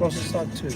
supposed to stop too.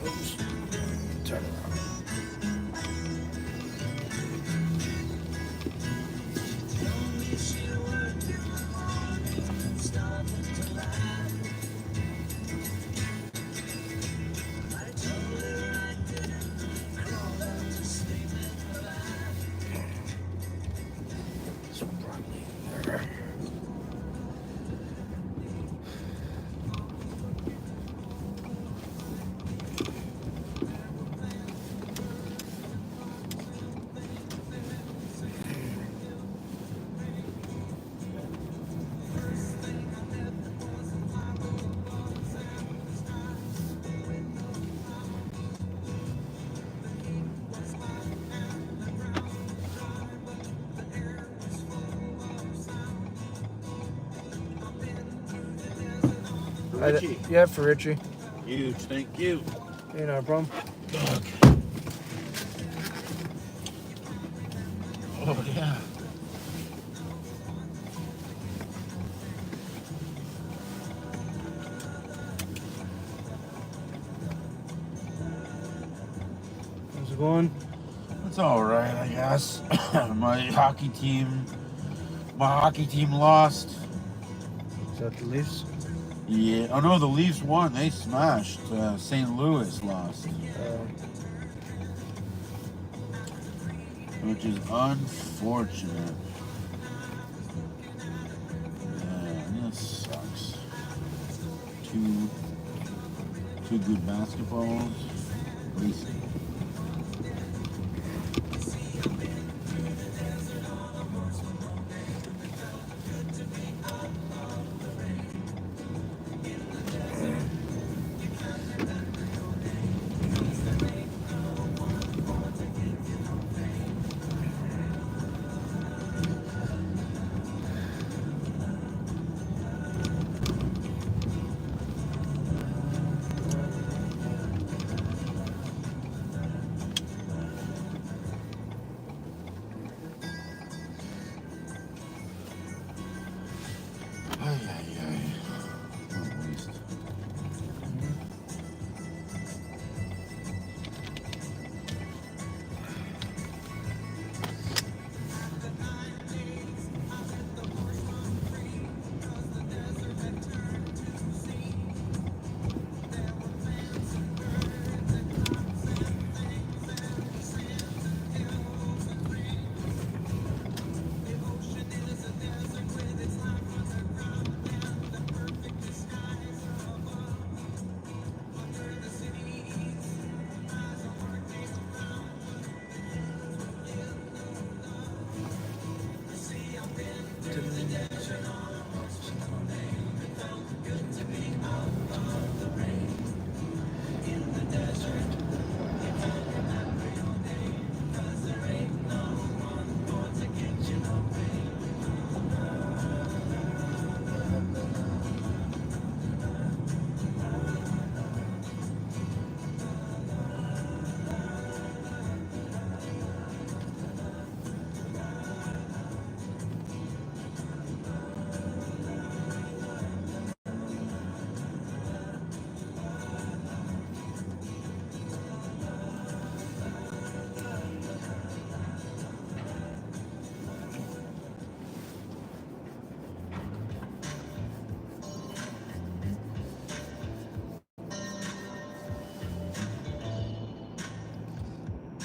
Oops. Turn around. Some broccoli in there. Richie. Yeah, for Richie. Huge, thank you. You know, problem. Oh, yeah. How's it going? It's all right, I guess. My hockey team lost. Is that the Leafs? Yeah. Oh no, the Leafs won. They smashed. St. Louis lost, which is unfortunate. Yeah, that sucks. Two good basketballs. Wasted.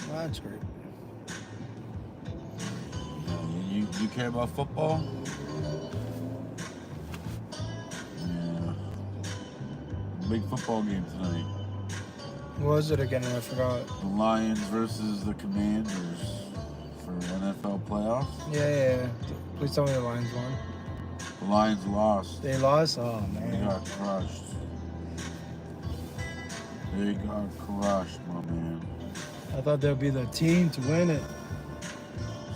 Well, that's great. You care about football? Yeah. Big football game tonight. What was it again? I forgot. The Lions versus the Commanders for NFL playoffs. Yeah. Please tell me the Lions won. The Lions lost. They lost? Oh, They man. got crushed. They got crushed, my man. I thought they'd be the team to win it.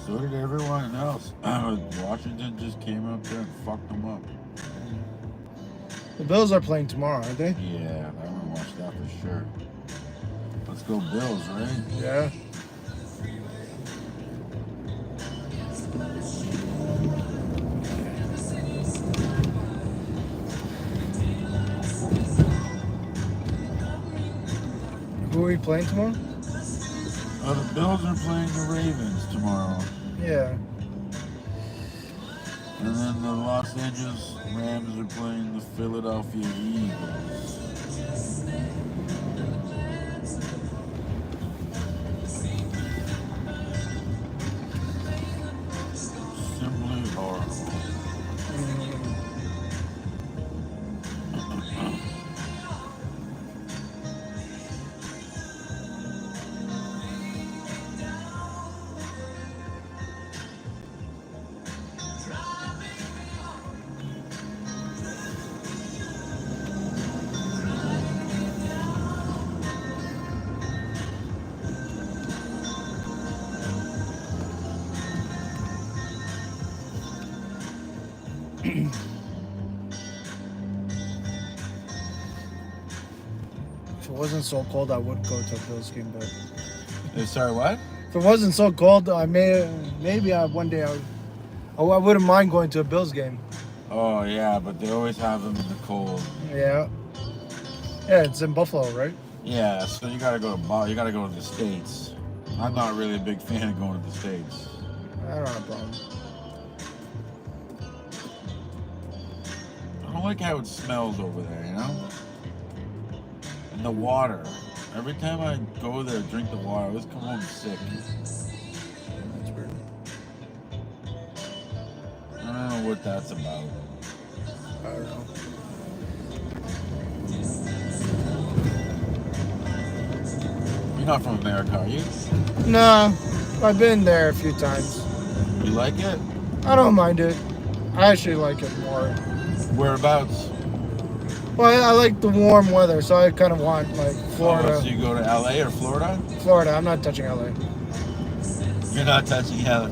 So did everyone else. Washington just came up there and fucked them up. The Bills are playing tomorrow, aren't they? Yeah, I'm gonna watch that for sure. Let's go Bills, right? Yeah. Who are we playing tomorrow? The Bills are playing the Ravens tomorrow. Yeah. And then the Los Angeles Rams are playing the Philadelphia Eagles. Simply horrible. If it wasn't so cold, I would go to a Bills game, but Sorry, what? if it wasn't so cold, maybe one day I wouldn't mind going to a Bills game. Oh yeah, but they always have them in the cold. Yeah. Yeah, it's in Buffalo, right? Yeah, so you gotta go to the States. I'm not really a big fan of going to the States. I don't have a problem. I don't like how it smells over there, you know? And the water. Every time I go there, drink the water, I always come home sick. That's weird. I don't know what that's about. I don't know. You're not from America, are you? No, I've been there a few times. You like it? I don't mind it. I actually like it more. Whereabouts? Well, I like the warm weather, so I kind of want like Florida. Oh, so you go to LA or Florida? Florida. I'm not touching LA. You're not touching LA.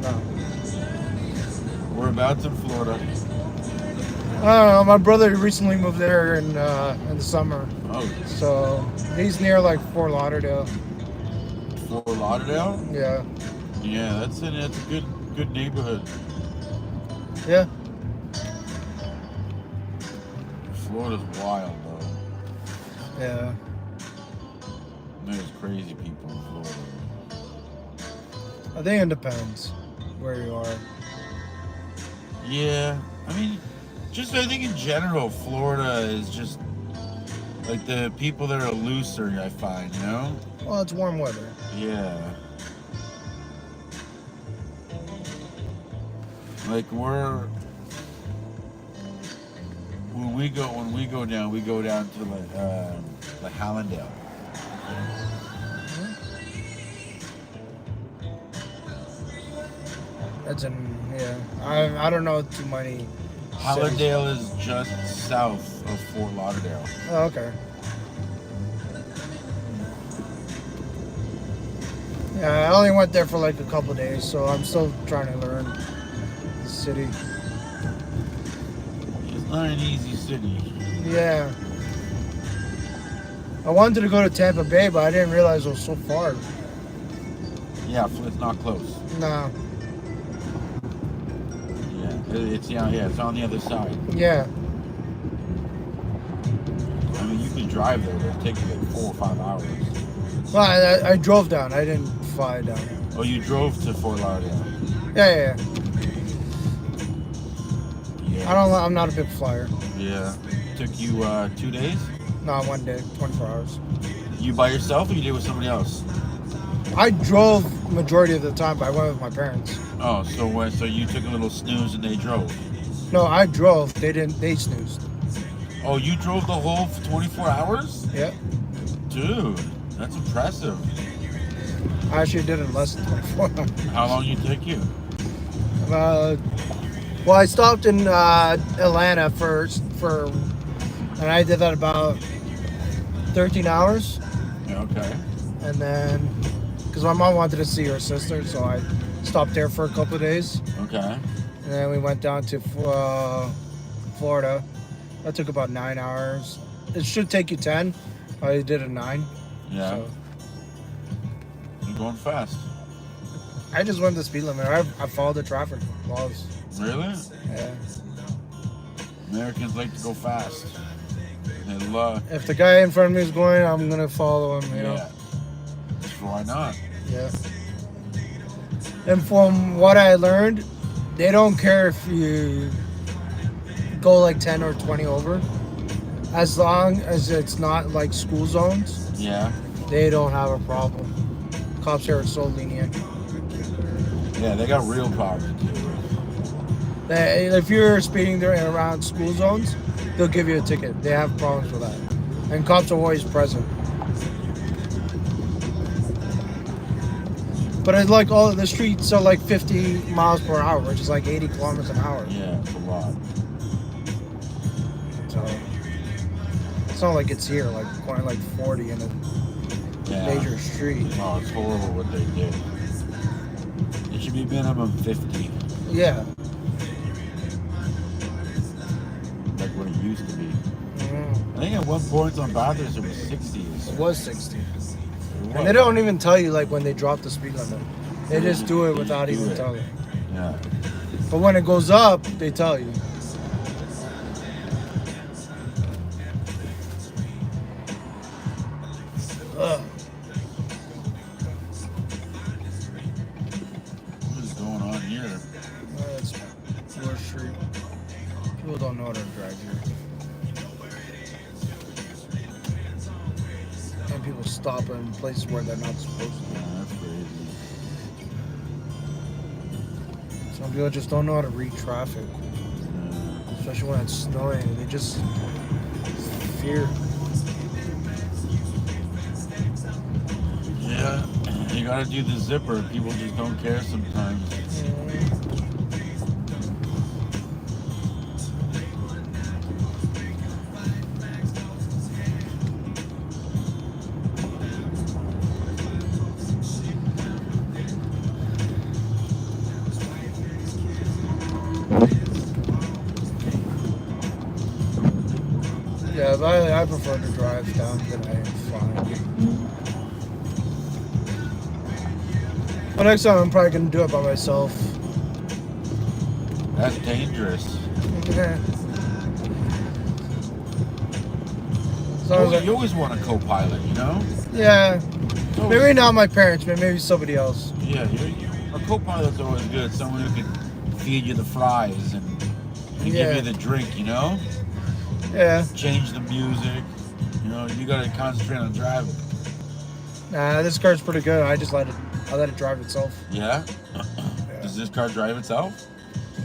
No. Whereabouts in Florida? I don't know. My brother recently moved there in the summer, Oh, so he's near like Fort Lauderdale. Fort Lauderdale? Yeah. Yeah, that's a good neighborhood. Yeah. Florida's wild though. Yeah. There's crazy people in Florida. I think it depends where you are. Yeah, I mean, I think in general, Florida is just like the people that are looser. I find, you know. Well, it's warm weather. Yeah. Like when we go down, we go down to like Hallandale. That's yeah. I don't know too many. Hallandale is just south of Fort Lauderdale. Oh, okay. Yeah, I only went there for like a couple days, so I'm still trying to learn the city. It's not an easy city. Yeah. I wanted to go to Tampa Bay, but I didn't realize it was so far. Yeah, it's not close. No. It's on the other side. Yeah. I mean, you can drive there. It'll take you like 4 or 5 hours. Well, I drove down. I didn't fly down. Oh, you drove to Fort Lauderdale? Yeah. Yeah. I'm not a big flyer. Yeah. Took you 2 days? No, 1 day, 24 hours. You by yourself or you did with somebody else? I drove majority of the time, but I went with my parents. Oh, so you took a little snooze and they drove? No, I drove. They didn't. They snoozed. Oh, you drove the whole 24 hours? Yeah. Dude, that's impressive. I actually did it in less than 24 hours. How long did it take you? About Well, I stopped in Atlanta first and I did that about 13 hours, Yeah, okay. and then because my mom wanted to see her sister, so I stopped there for a couple of days, Okay. and then we went down to Florida. That took about 9 hours. It should take you 10. I did a 9. Yeah. So You're going fast. I just went the speed limit. I followed the traffic laws. Really? Yeah. Americans like to go fast. They love. If the guy in front of me is going, I'm gonna follow him. You know. Yeah. Why not? Yeah. And from what I learned, they don't care if you go like 10 or 20 over, as long as it's not like school zones. Yeah. They don't have a problem. Cops here are so lenient. Yeah, they got real problems too. If you're speeding there and around school zones, they'll give you a ticket. They have problems with that. And cops are always present. But it's like all the streets are like 50 miles per hour, which is like 80 kilometers an hour. Yeah, it's a lot. So it's not like it's here, like going like 40 in a major street. Oh, it's horrible what they do. It should be minimum 50. Yeah. Like what it used to be. I think at one point on Bathurst it was 60s. It was 60. And they don't even tell you like when they drop the speed limit. They just do it without even telling. Yeah. But when it goes up, they tell you. Ugh. What is going on here? It's Ward Street. People don't know how to drive here. And people stop in places where they're not supposed to. Yeah, that's crazy. Some people just don't know how to read traffic. Especially when it's snowing. They just fear. Yeah, you gotta do the zipper. People just don't care sometimes. Yeah, but I prefer to drive down than I fly. But next time I'm probably gonna do it by myself. That's dangerous. Yeah. You always want a co-pilot, you know? Yeah. Maybe not my parents, but maybe somebody else. Yeah, a co-pilot's always good. Someone who can feed you the fries and give you the drink, you know? Yeah. Change the music. You know, you gotta concentrate on driving. Nah, this car's pretty good. I let it drive itself. Yeah? Does this car drive itself?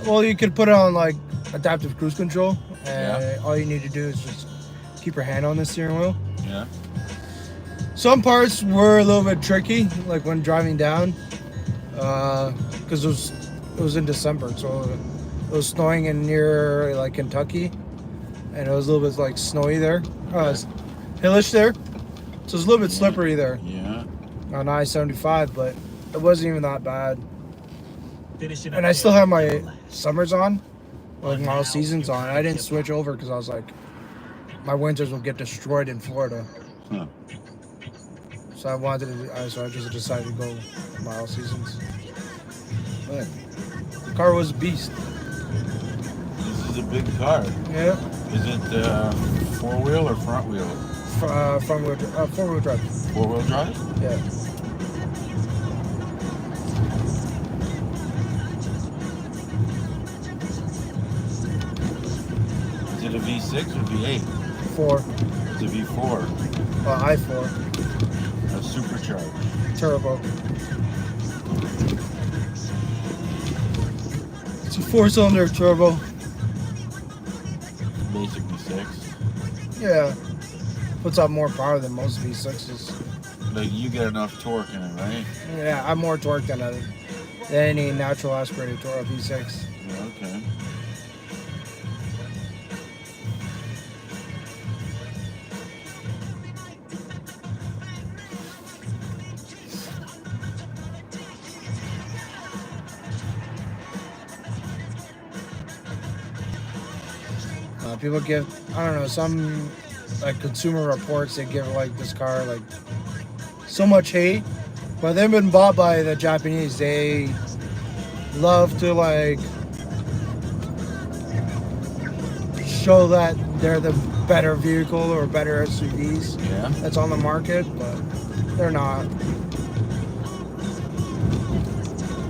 Well, you could put it on like adaptive cruise control, and all you need to do is just keep your hand on the steering wheel. Yeah. Some parts were a little bit tricky, like when driving down, because it was in December, so it was snowing in near like Kentucky, and it was a little bit like snowy there, hillish there, so it's a little bit slippery there. Yeah. On I-75, but it wasn't even that bad. And I still have my summers on, like my all seasons on. I didn't switch over because I was like, my winters will get destroyed in Florida. Huh. So I just decided to go with my all seasons. But the car was a beast. This is a big car. Yeah. Is it four-wheel or front-wheel? Four-wheel drive. Four-wheel drive? Yeah. Is it a V6 or V8? 4. It's a V4. I4. A supercharged. Turbo. It's a 4-cylinder turbo. Basically 6. Yeah. Puts out more power than most V6s. Like you get enough torque in it, right? Yeah, I'm more torque than any natural aspirated torque V6. Yeah, okay. people give, I don't know, some like Consumer Reports, they give like this car like so much hate, but they've been bought by the Japanese. They love to like show that they're the better vehicle or better SUVs Yeah. that's on the market, but they're not.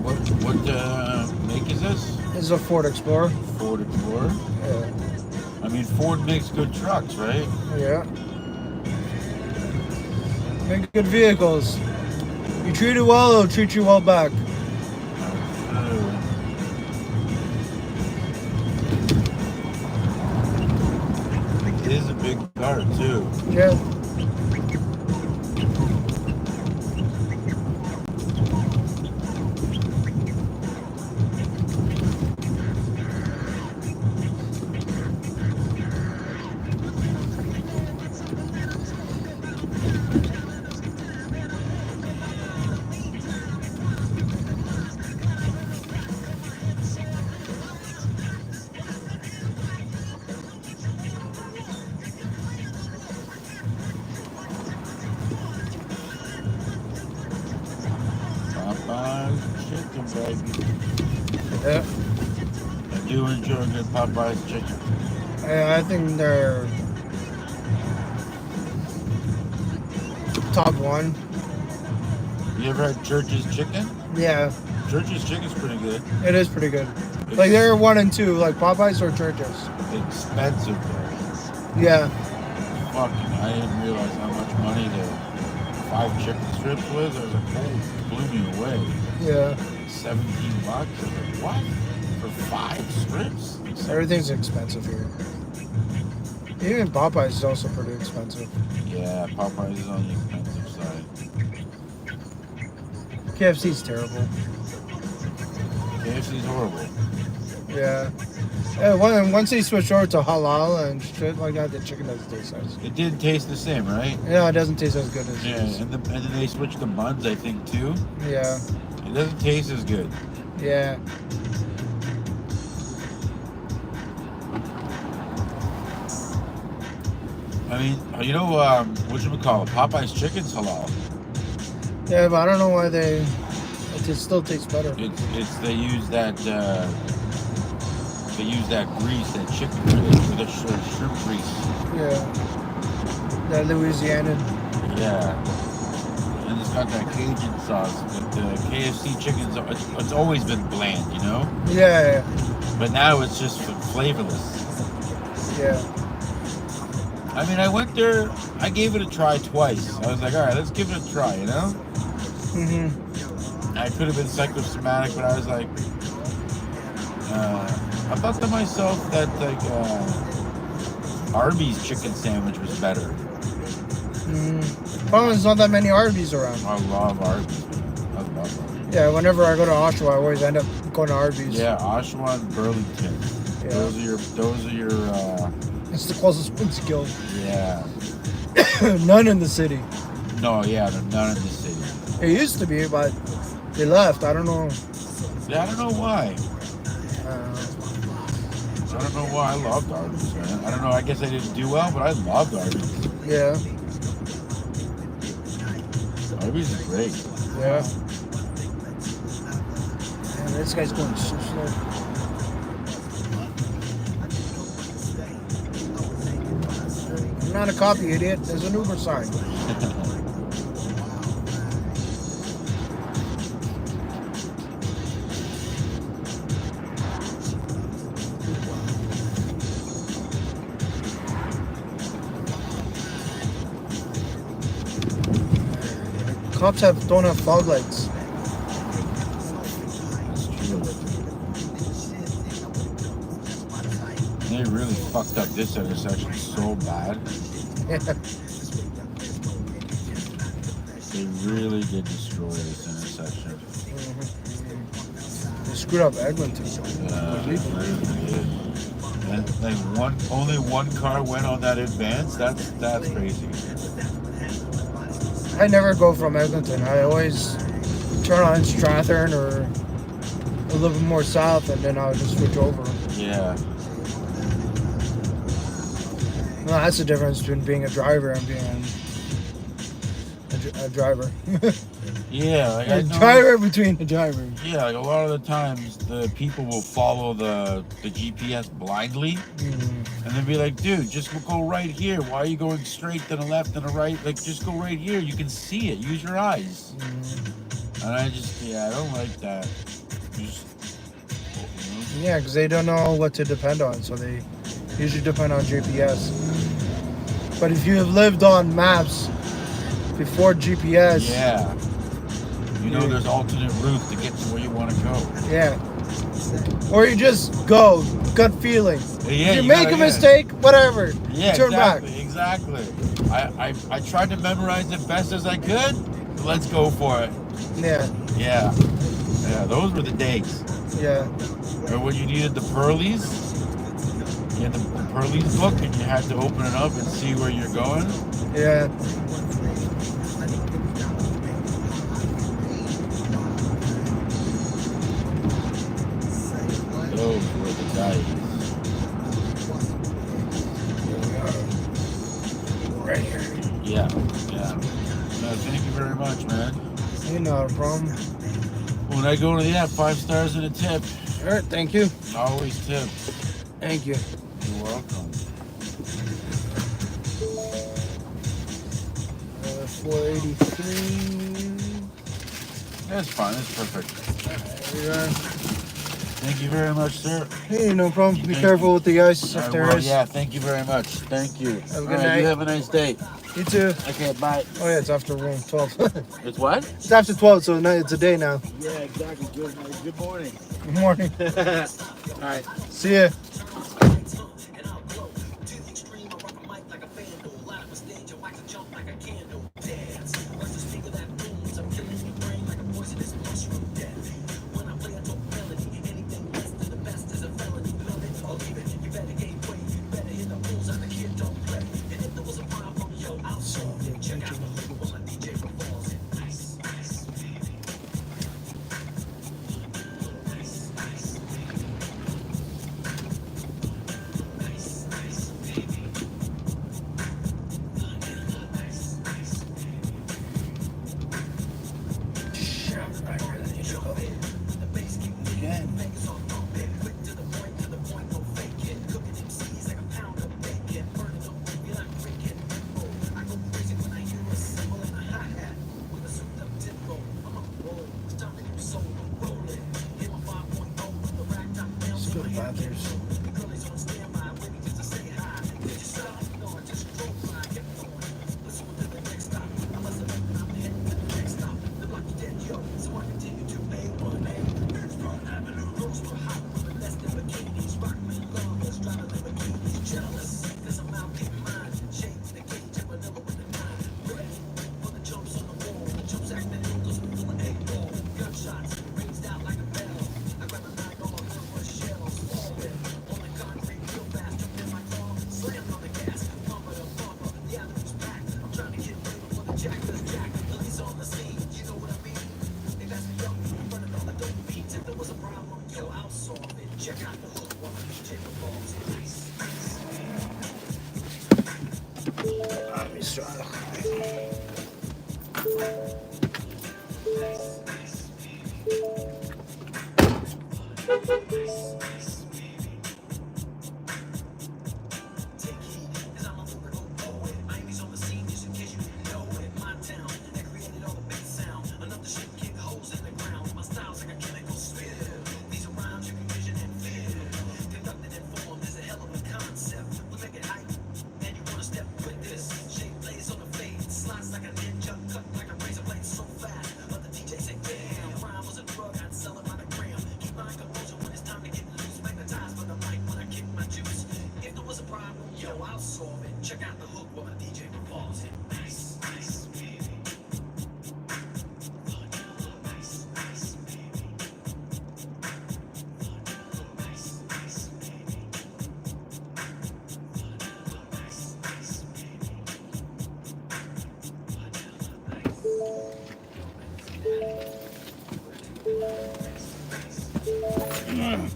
What make is this? This is a Ford Explorer. Ford Explorer. Yeah. I mean, Ford makes good trucks, right? Yeah. Make good vehicles. You treat it well, it'll treat you well back. It is a big car too. Yeah. Popeye's chicken, baby. Yeah. I do enjoy good Popeye's chicken. I think they're top one. You ever had Church's chicken? Yeah, Church's chicken's pretty good. it is pretty good. Like they're 1 and 2, like Popeyes or Church's. Expensive though. Yeah. Fucking, I didn't realize how much money the 5 chicken strips was. I was like, oh, blew me away. Yeah. $17. I was like, what? For 5 strips? Everything's expensive here. Even Popeyes is also pretty expensive. Yeah, Popeyes is on the expensive side. KFC's terrible. KFC's horrible. Yeah. Once they switch over to halal and shit like that, the chicken doesn't taste as good. It didn't taste the same, right? Yeah, it doesn't taste as good as Yeah, it is. and then they switched the buns, I think, too. Yeah. It doesn't taste as good. Yeah. I mean, you know, whatchamacallit, Popeye's chicken's halal. Yeah, but I don't know why it still tastes better. It's they use that grease, that chicken grease, or the shrimp grease. Yeah. That Louisiana. Yeah. And it's got that Cajun sauce. But the KFC chicken's, it's always been bland, you know? Yeah. But now it's just flavorless. Yeah. I mean, I went there, I gave it a try twice. I was like, all right, let's give it a try, you know? Mm-hmm. I could have been psychosomatic, but I was like, I thought to myself that, like, Arby's chicken sandwich was better. Mm-hmm. Well, there's not that many Arby's around. I love Arby's. I love Arby's. Yeah, whenever I go to Oshawa, I always end up going to Arby's. Yeah, Oshawa and Burlington. Yeah. Those are your, It's the closest one to Guild. yeah. None in the city. No, yeah, they're none in the city. It used to be, but they left. I don't know. Yeah, I don't know why. I don't know why. I loved Arby's, man. I don't know. I guess I didn't do well, but I loved Arby's. Yeah. Arby's is great. Yeah. Man, this guy's going so slow. I'm not a cop, you idiot. There's an Uber sign. Cops don't have fog lights. That's true. They really fucked up this intersection so bad. Yeah. They really did destroy this intersection. They screwed up Eglinton. They really did. And like only one car went on that advance. That's crazy. I never go from Eglinton. I always turn on Strathern or a little bit more south, and then I'll just switch over. Yeah. Well, that's the difference between being a driver and being a driver. Yeah, like A I know. driver between a driver. Yeah, like a lot of the times the people will follow the GPS blindly, and they'll be like, "Dude, just go right here. Why are you going straight to the left and the right? Like, just go right here. You can see it. Use your eyes." And I don't like that. Just, Yeah, because they don't know what to depend on, so they usually depend on GPS. But if you have lived on maps before GPS, yeah. You know, there's alternate routes to get to where you want to go. yeah. Or you just go, gut feeling. Yeah, you make a mistake, whatever. Yeah, turn exactly. I tried to memorize it best as I could. Let's go for it. Yeah. Yeah. Yeah, those were the days. Yeah. Or when you needed the Pearlies. You had the Pearlies book and you had to open it up and see where you're going. Yeah. Those were the days. Right here. Yeah. Thank you very much, man. Ain't not a problem. When I go to 5 stars and a tip. All right, thank you. Always tip. Thank you. You're welcome. 483. That's fine. That's perfect. There you are. Thank you very much, sir. Hey, no problem. Be Thank careful you. with the ice I if there will. is. Yeah, thank you very much. Thank you. Have a good All right, night. you have a nice day. You too. Okay, bye. Oh yeah, it's after 12. It's what? It's after 12, so now it's a day now. Yeah, exactly. Good morning. Good morning. All right. See ya.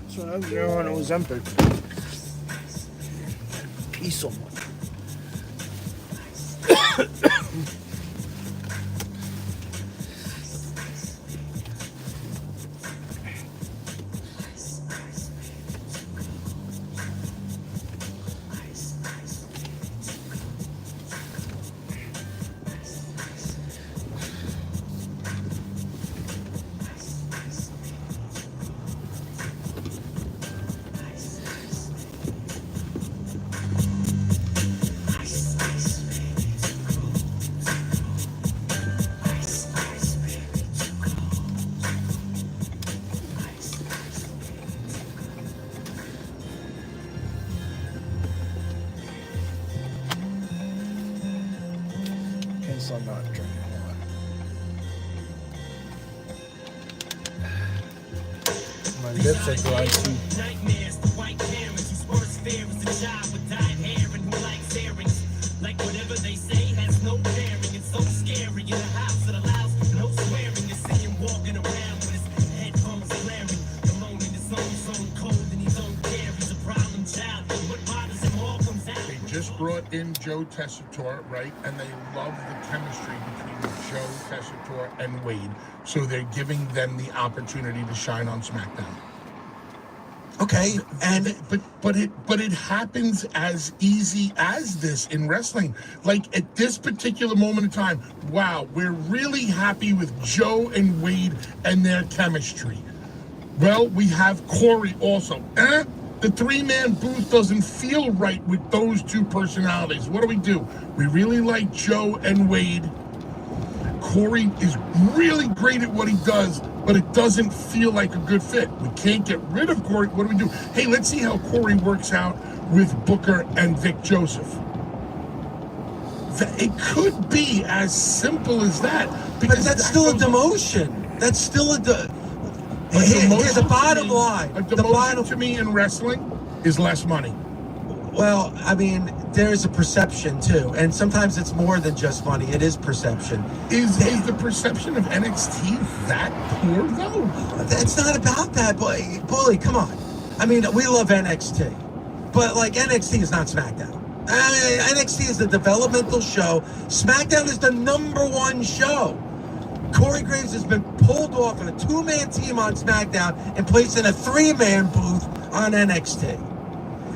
So I was there when it was empty. Piece of one. Okay, so I'm not drinking. Hold on. My lips are dry too. Nightmares, the white parents whose worst fear is a child with dyed hair and who likes earrings. Like whatever they say has no bearing. It's so scary in a house that allows no swearing. You see him walking around with his headphones blaring, alone in his own zone, cold and he don't care. He's a problem child. What bothers him all comes out. They just brought in Joe Tessitore, right? And they love the chemistry between Joe Tessitore and Wade. So they're giving them the opportunity to shine on SmackDown. Okay, and but it happens as easy as this in wrestling. Like at this particular moment in time, wow, we're really happy with Joe and Wade and their chemistry. Well, we have Corey also. The three-man booth doesn't feel right with those two personalities. What do? We really like Joe and Wade. Corey is really great at what he does, but it doesn't feel like a good fit. We can't get rid of Corey. What do? Hey, let's see how Corey works out with Booker and Vic Joseph. It could be as simple as that. but that's still a demotion. That's still a here's the bottom line. A The demotion bottom. to me in wrestling is less money. Well, I mean, there's a perception too, and sometimes it's more than just money. It is perception. Is the perception of NXT that poor though? It's not about that, Bully. Come on. I mean, we love NXT, but like NXT is not SmackDown. I mean, NXT is the developmental show. SmackDown is the #1 show. Corey Graves has been pulled off in a 2-man team on SmackDown and placed in a 3-man booth on NXT.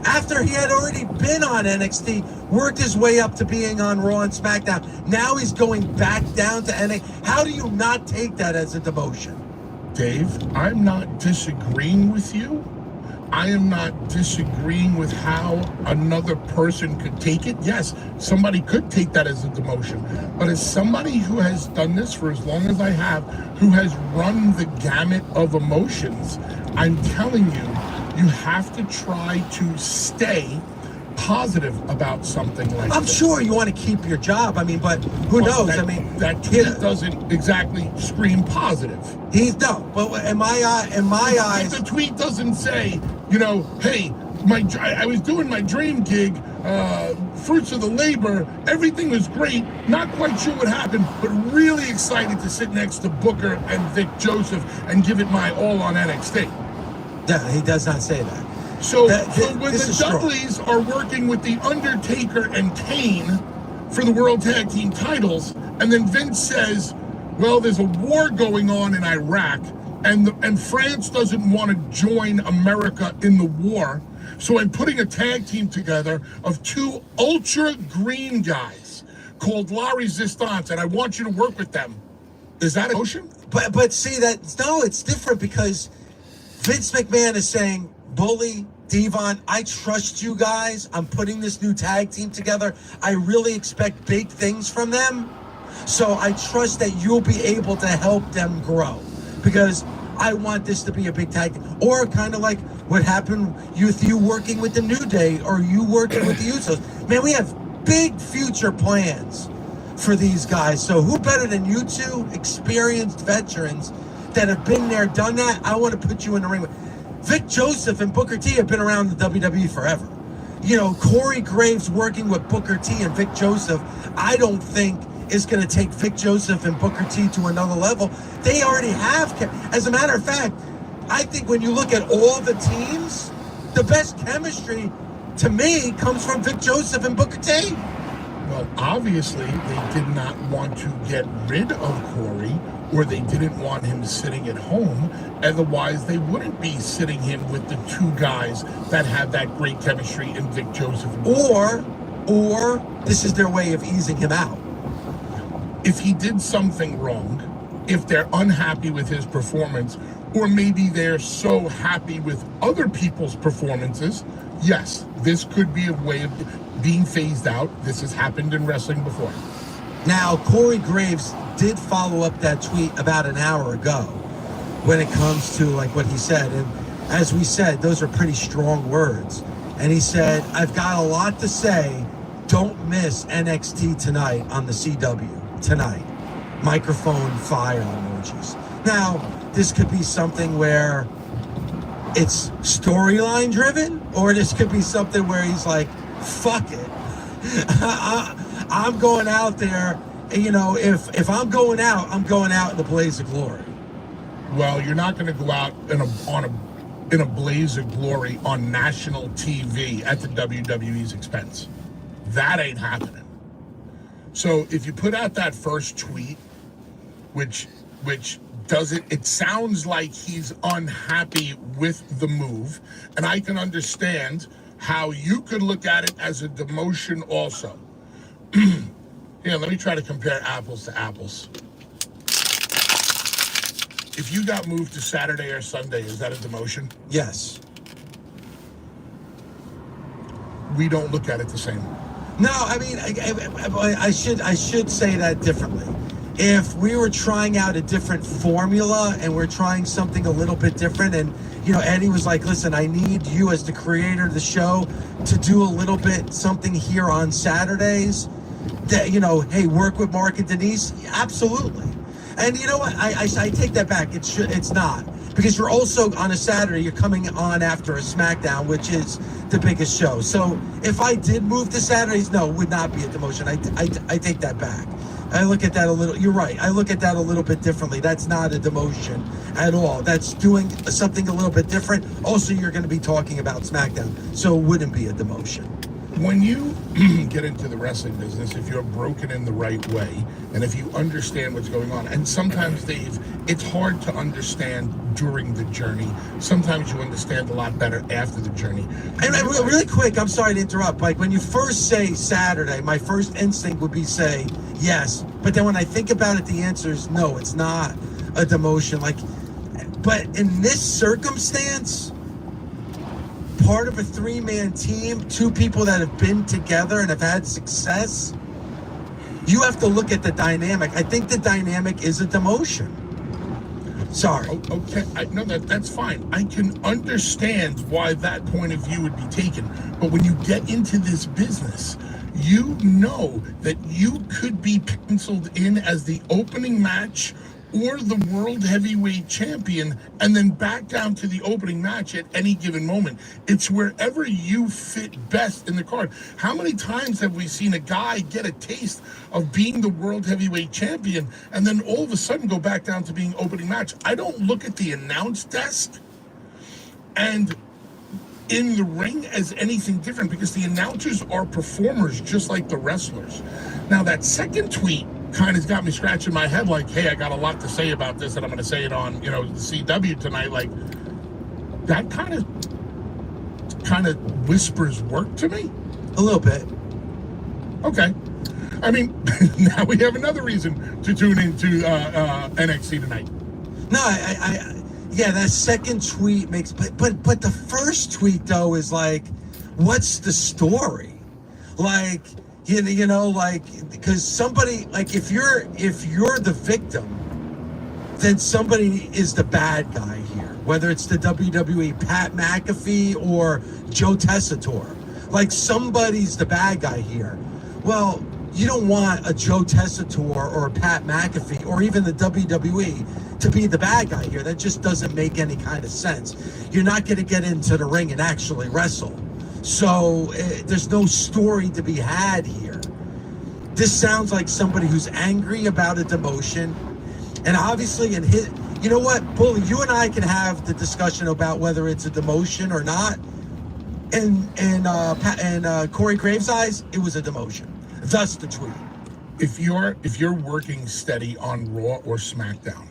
After he had already been on NXT, worked his way up to being on Raw and SmackDown. Now he's going back down to NXT. How do you not take that as a demotion? Dave, I'm not disagreeing with you. I am not disagreeing with how another person could take it. Yes, somebody could take that as a demotion. But as somebody who has done this for as long as I have, who has run the gamut of emotions, I'm telling you, you have to try to stay positive about something like I'm this. sure you want to keep your job. I mean, but who knows? That, I mean, that tweet doesn't exactly scream positive. He's no. But in my eyes, The tweet doesn't say, hey, I was doing my dream gig, fruits of the labor, everything was great, not quite sure what happened, but really excited to sit next to Booker and Vic Joseph and give it my all on NXT. yeah, he does not say that. So when this the is strong. Dudleys are working with The Undertaker and Kane for the World Tag Team titles, and then Vince says, well, there's a war going on in Iraq, and France doesn't want to join America in the war, so I'm putting a tag team together of 2 ultra green guys called La Resistance, and I want you to work with them. Is that a motion? But see that no, it's different because Vince McMahon is saying, Bully, Devon, I trust you guys. I'm putting this new tag team together. I really expect big things from them. So I trust that you'll be able to help them grow because I want this to be a big tag team. Or kind of like what happened with you working with the New Day or you working with the Usos. Man, we have big future plans for these guys. So who better than you two experienced veterans that have been there, done that? I want to put you in the ring with. Vic Joseph and Booker T have been around the WWE forever. Corey Graves working with Booker T and Vic Joseph, I don't think is going to take Vic Joseph and Booker T to another level. They already have. As a matter of fact, I think when you look at all the teams, the best chemistry to me comes from Vic Joseph and Booker T. Well, obviously, they did not want to get rid of Corey, or they didn't want him sitting at home. Otherwise, they wouldn't be sitting him with the two guys that had that great chemistry in Vic Joseph. Or this is their way of easing him out. If he did something wrong, if they're unhappy with his performance, or maybe they're so happy with other people's performances, yes, this could be a way of being phased out. This has happened in wrestling before. Now, Corey Graves did follow up that tweet about an hour ago when it comes to like what he said. And as we said, those are pretty strong words. And he said, I've got a lot to say. Don't miss NXT tonight on the CW tonight. Microphone fire emojis. Now, this could be something where it's storyline driven, or this could be something where he's like, fuck it. I'm going out there. You know, if I'm going out in the blaze of glory. Well, you're not going to go out in a blaze of glory on national TV at the WWE's expense. That ain't happening. So if you put out that first tweet, which it sounds like he's unhappy with the move, and I can understand how you could look at it as a demotion also. Here, let me try to compare apples to apples. If you got moved to Saturday or Sunday, is that a demotion? Yes. We don't look at it the same. No, I mean, I should say that differently. If we were trying out a different formula and we're trying something a little bit different, and you know, Eddie was like, listen, I need you as the creator of the show to do a little bit something here on Saturdays that, you know, hey, work with Mark and Denise. Absolutely. And you know what? I take that back. It's not. Because you're also, on a Saturday, you're coming on after a SmackDown, which is the biggest show. So if I did move to Saturdays, no, it would not be a demotion. I take that back. I look at that a little, you're right. I look at that a little bit differently. That's not a demotion at all. That's doing something a little bit different. Also, you're going to be talking about SmackDown, so it wouldn't be a demotion. When you get into the wrestling business, if you're broken in the right way, and if you understand what's going on, and sometimes, Dave, it's hard to understand during the journey. Sometimes you understand a lot better after the journey. And really quick, I'm sorry to interrupt. Like, when you first say Saturday, my first instinct would be say yes. But then when I think about it, the answer is no, it's not a demotion. Like, but in this circumstance, part of a three-man team, two people that have been together and have had success, you have to look at the dynamic. I think the dynamic is a demotion. Sorry. Okay, no, that's fine. I can understand why that point of view would be taken. But when you get into this business, you know that you could be penciled in as the opening match or the world heavyweight champion, and then back down to the opening match at any given moment. It's wherever you fit best in the card. How many times have we seen a guy get a taste of being the world heavyweight champion and then all of a sudden go back down to being opening match? I don't look at the announce desk and in the ring as anything different, because the announcers are performers just like the wrestlers. Now, that second tweet kind of got me scratching my head like, hey, I got a lot to say about this, and I'm going to say it on, the CW tonight. Like, that kind of whispers work to me. A little bit. Okay. I mean, now we have another reason to tune into NXT tonight. No, yeah, that second tweet makes, but the first tweet though is like, what's the story? Like, like, because somebody, like, if you're the victim, then somebody is the bad guy here. Whether it's the WWE, Pat McAfee, or Joe Tessitore, like, somebody's the bad guy here. Well, you don't want a Joe Tessitore or a Pat McAfee or even the WWE to be the bad guy here. That just doesn't make any kind of sense. You're not going to get into the ring and actually wrestle. So there's no story to be had here. This sounds like somebody who's angry about a demotion. And obviously in his, you know what, Bully, you and I can have the discussion about whether it's a demotion or not. In Corey Graves' eyes, it was a demotion. Thus the tweet. If you're working steady on Raw or SmackDown,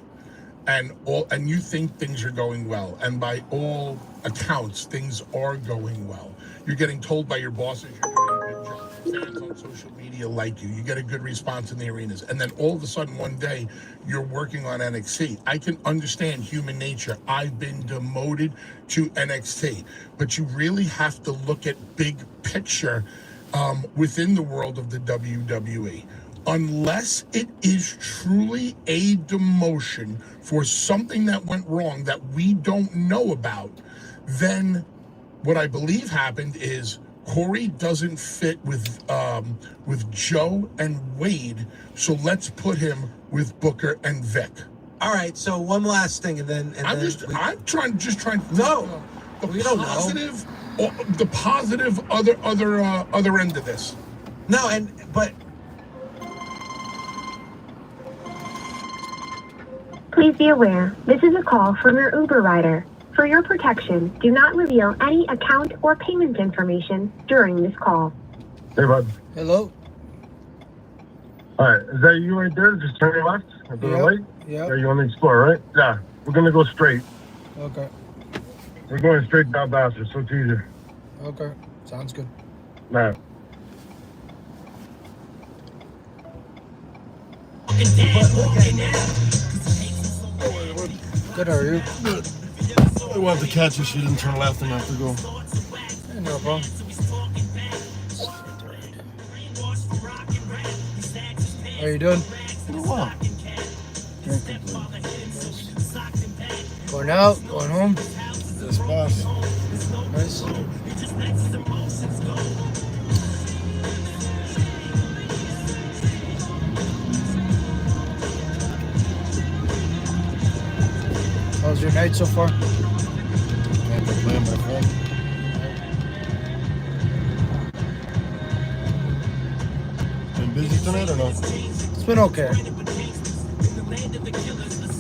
and you think things are going well, and by all accounts things are going well, you're getting told by your bosses you're doing a good job. Fans on social media like you. You get a good response in the arenas, and then all of a sudden one day you're working on NXT. I can understand human nature. I've been demoted to NXT, but you really have to look at big picture within the world of the WWE. Unless it is truly a demotion for something that went wrong that we don't know about, then what I believe happened is Corey doesn't fit with Joe and Wade, so let's put him with Booker and Vic. All right, so one last thing, and then I'm trying to No, we don't know. positive, or the positive other end of this. No, but Please be aware, this is a call from your Uber rider. For your protection, do not reveal any account or payment information during this call. Hey, bud. Hello? All right, is that you right there? Just turn left at the light? Yep. Yeah, you on the Explorer, right? Yeah, we're gonna go straight. Okay. We're going straight down Bassett, so it's easier. Okay. Sounds good. All right. Good, how are you? I wanted to catch her. She didn't turn left and have to go. Hey, no problem. How you doing? Wow. Going out? Going home? This boss. Nice. How's your night so far? Can't complain, my friend. Been busy tonight or no? It's been okay.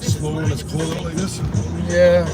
Slow when it's cold out like this? Yeah.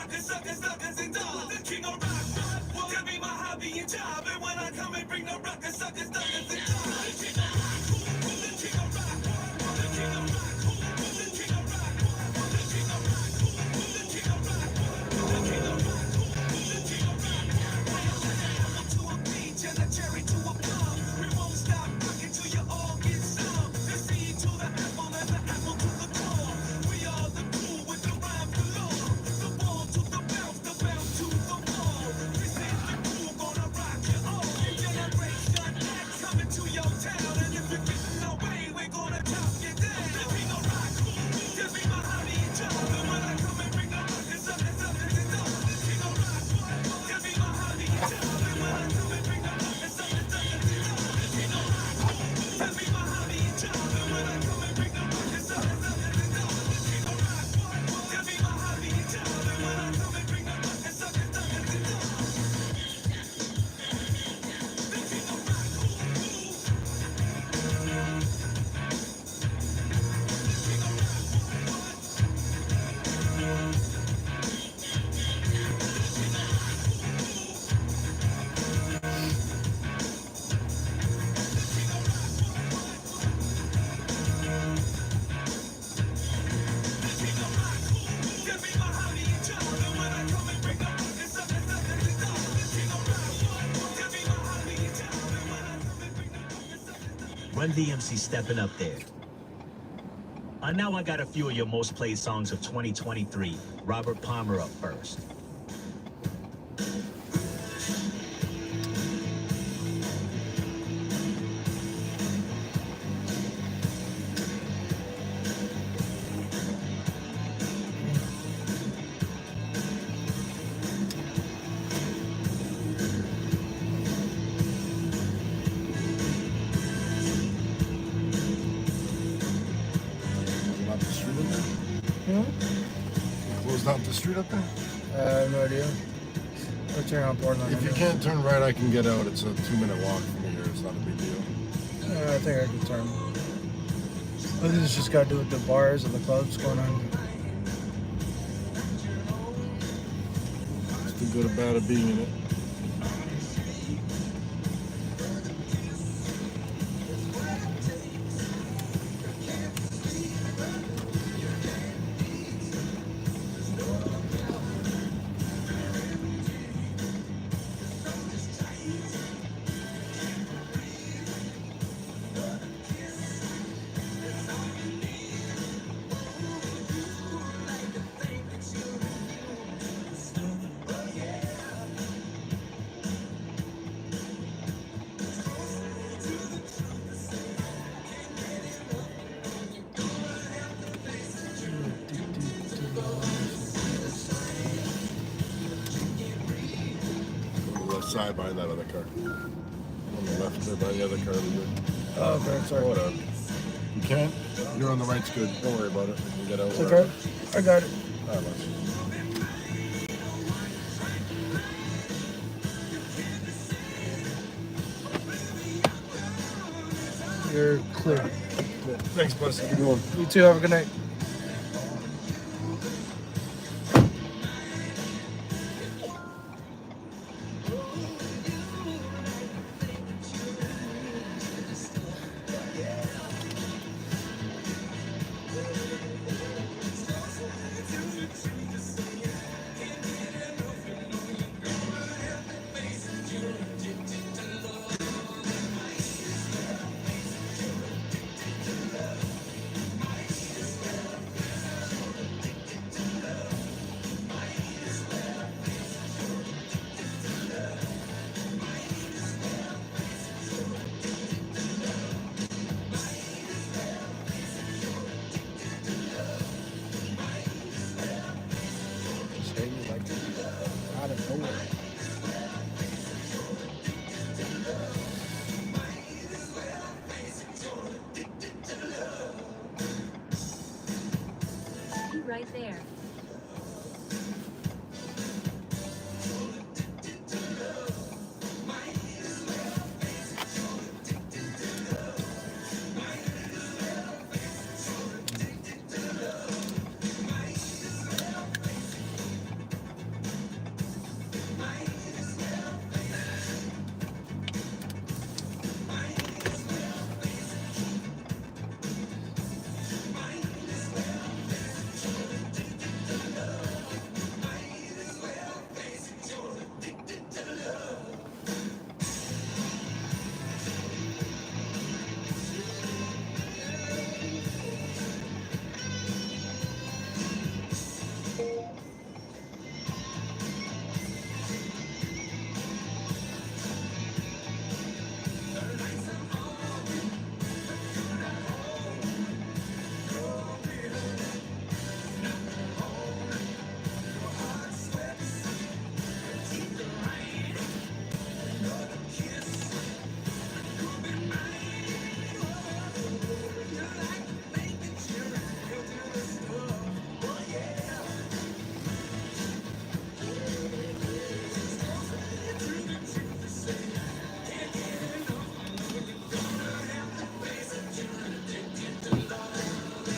rockers, suckers, suckers, and dogs. The king of rock, what? That be my hobby and job. And when I come and bring the rockers, suckers, suckers, and dogs. The king of rock, the king of rock, the king of rock, the king of rock, the king of rock, the king of rock, the king of rock, the king of rock. Apple to a peach and a cherry to a plum. We won't stop rocking till you all get some. The seed to the apple and the apple to the core. We are the cool with the rhyme galore. The ball to the bounce to the wall. This is the cool gonna rock you all. Generation X coming to your town, and if you're getting away, we're gonna top you down. The king of rock, this be my hobby and job. And when I come and bring the rockers, suckers, suckers, and dogs. The king of rock, this be my hobby and job. And when I come and bring the rockers, suckers, suckers, and dogs. The king of rock, this be my hobby and job. And when I come and bring the rockers, suckers, suckers, and dogs. The king of rock, this be my hobby and job. And when I come and bring the rockers, suckers, suckers, and dogs. The king of rock, this be my hobby and job. And when I come and bring the rockers, suckers, suckers, and dogs. The king of rock, this be my hobby and job. And when I come and bring the rockers, suckers, suckers. Run DMC stepping up there. Now I got a few of your most played songs of 2023. Robert Palmer up first. Up the street up there? Closed off the street up there? I have no idea. I'll turn on Portland. If you can't turn right, I can get out. It's a 2-minute walk from here. It's not a big deal. I think I can turn. I think it's just got to do with the bars and the clubs going on. It's the good or bad of being in it. On the left side behind that other car. On the left there by the other car. Oh, okay, sorry. Whatever. You can't? You're on the right's good. Don't worry about it. We can get out. It's okay. I got it. All right, let's- You're clear. Thanks, boss. Have a good one. You too. Have a good night. Out of nowhere. Right there.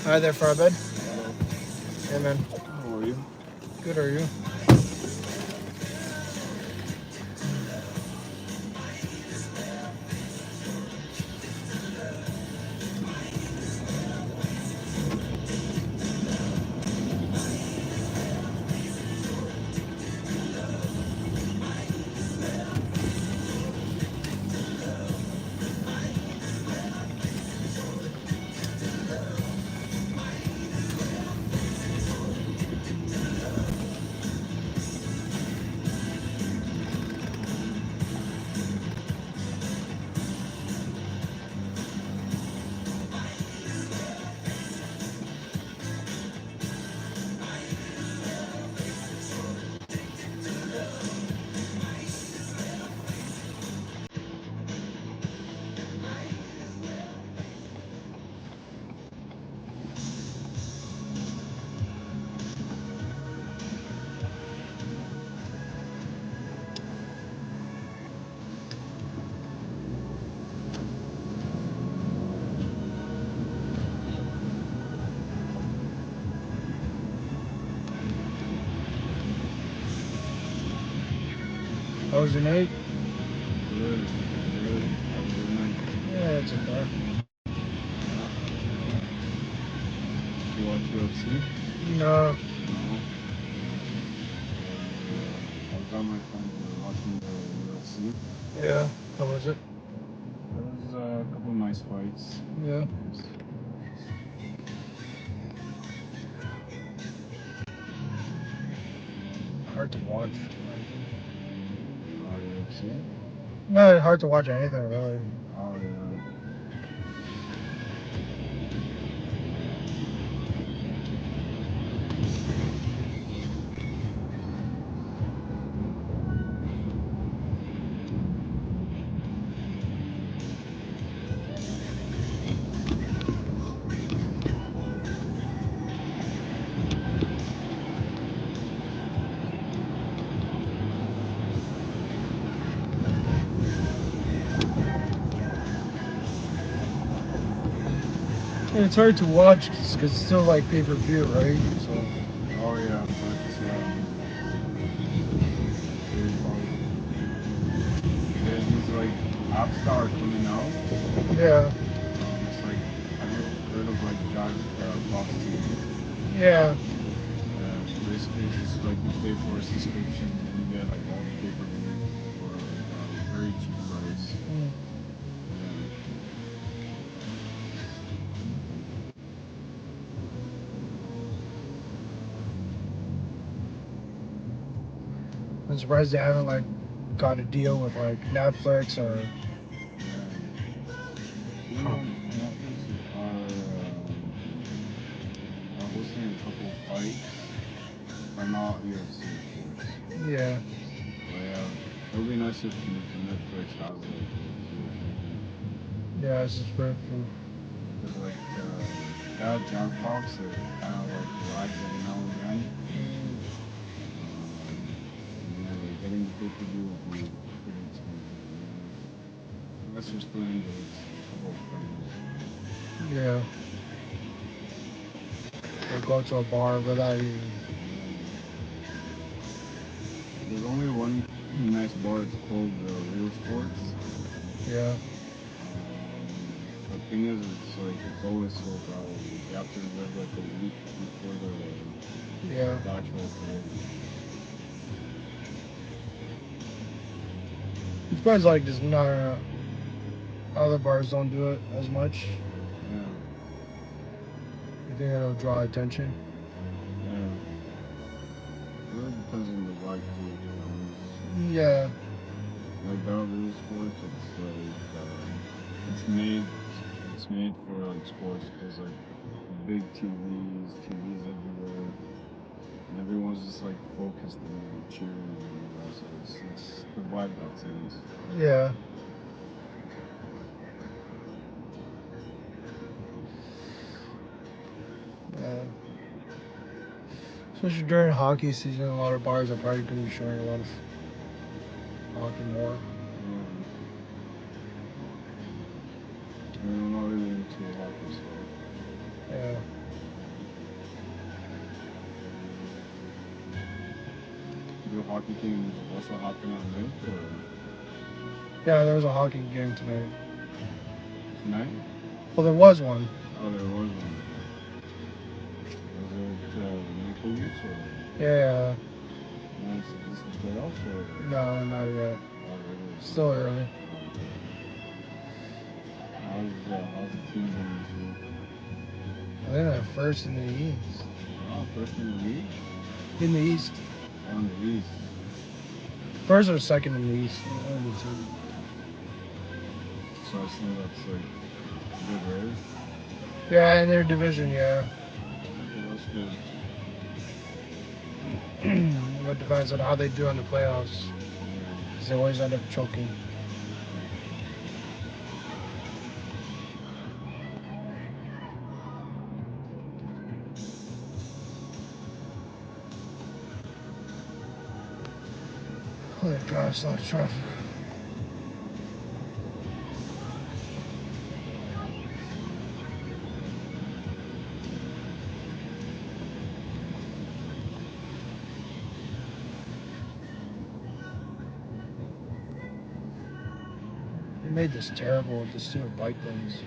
Hi there, Farbed. Hello. Hey, man. How are you? Good, are you? How was your night? Good. Good. Have a good night. Yeah, it's okay. Did you watch UFC? No. No. I was on my friends. We were watching the UFC. Yeah. How was it? There was a couple of nice fights. Yeah. Hard to watch. UFC? No, hard to watch anything, really. Oh, yeah. And it's hard to watch because it's still like pay-per-view, right? So. Oh, yeah. But there's these like apps that are coming out. Yeah. It's like, have you heard of like Fox TV? Yeah. Basically, it's just like you pay for a subscription and you get like all the pay-per-view for a very cheap price. Mm. I'm surprised they haven't like got a deal with like Netflix or. You know, Netflix are hosting a couple fights, but not UFC, of course. Yeah. But yeah, it would be nice if Netflix has like a deal. Yeah, it's just for. Because like that Jack Fox, it kind of like lags every now and then. Like getting the pay-per-view would be pretty expensive. Unless you're splitting it with a couple of friends. Yeah. Or go to a bar without even. There's only one nice bar. It's called Real Sports. Yeah. The thing is, it's always sold out. You have to reserve like a week before Yeah. the actual fight. It's probably like just not. Other bars don't do it as much. Yeah. You think it'll draw attention? Yeah. It really depends on the vibe too, to be honest. Yeah. Like that Real Sports, it's made for like sports because like big TVs everywhere, and everyone's just like focused and cheering and all that. So it's the vibe that sends. Yeah. Yeah. Especially during hockey season, a lot of bars are probably going to be showing a lot of hockey more. I'm not really into hockey, so Yeah. your hockey game also happen on rink or Yeah, there was a hockey game tonight. tonight? Well, there was one. Oh, there was one. Was it Maple Leafs or? Yeah. No, is this the playoffs or? No, not yet. Oh, really? Still early. How's the team doing this year? I think they're first in the East. Oh, first in the league? In the East. On the East. First or second in the East. One of the two. So I think that's like good, right? Yeah, in their division, yeah. Okay, that's good. It depends on how they do in the playoffs. Yeah. 'Cause they always end up choking. Holy gosh, a lot of traffic. They made this terrible with the stupid bike lanes.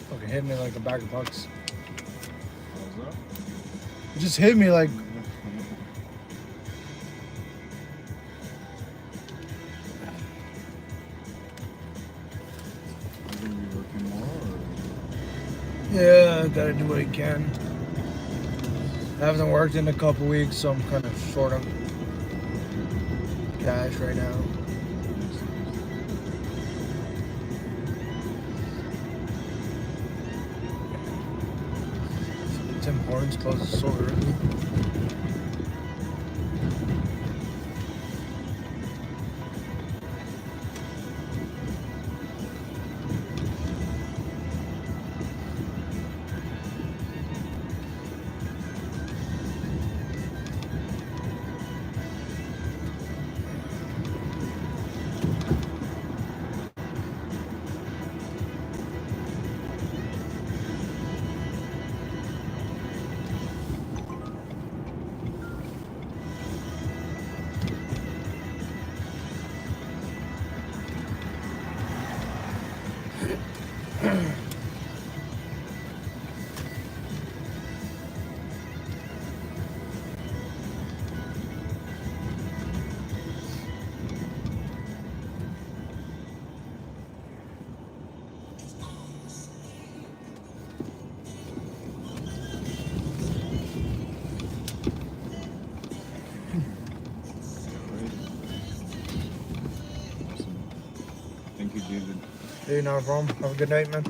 Fucking hit me like a bag of bucks. How's that? It just hit me like. You gonna be working more or? Yeah, I gotta do what I can. I haven't worked in a couple weeks, so I'm kind of short of cash right now. Tim Hortons closes so early. Awesome. Thank you, David. Hey, no problem. Have a good night, man.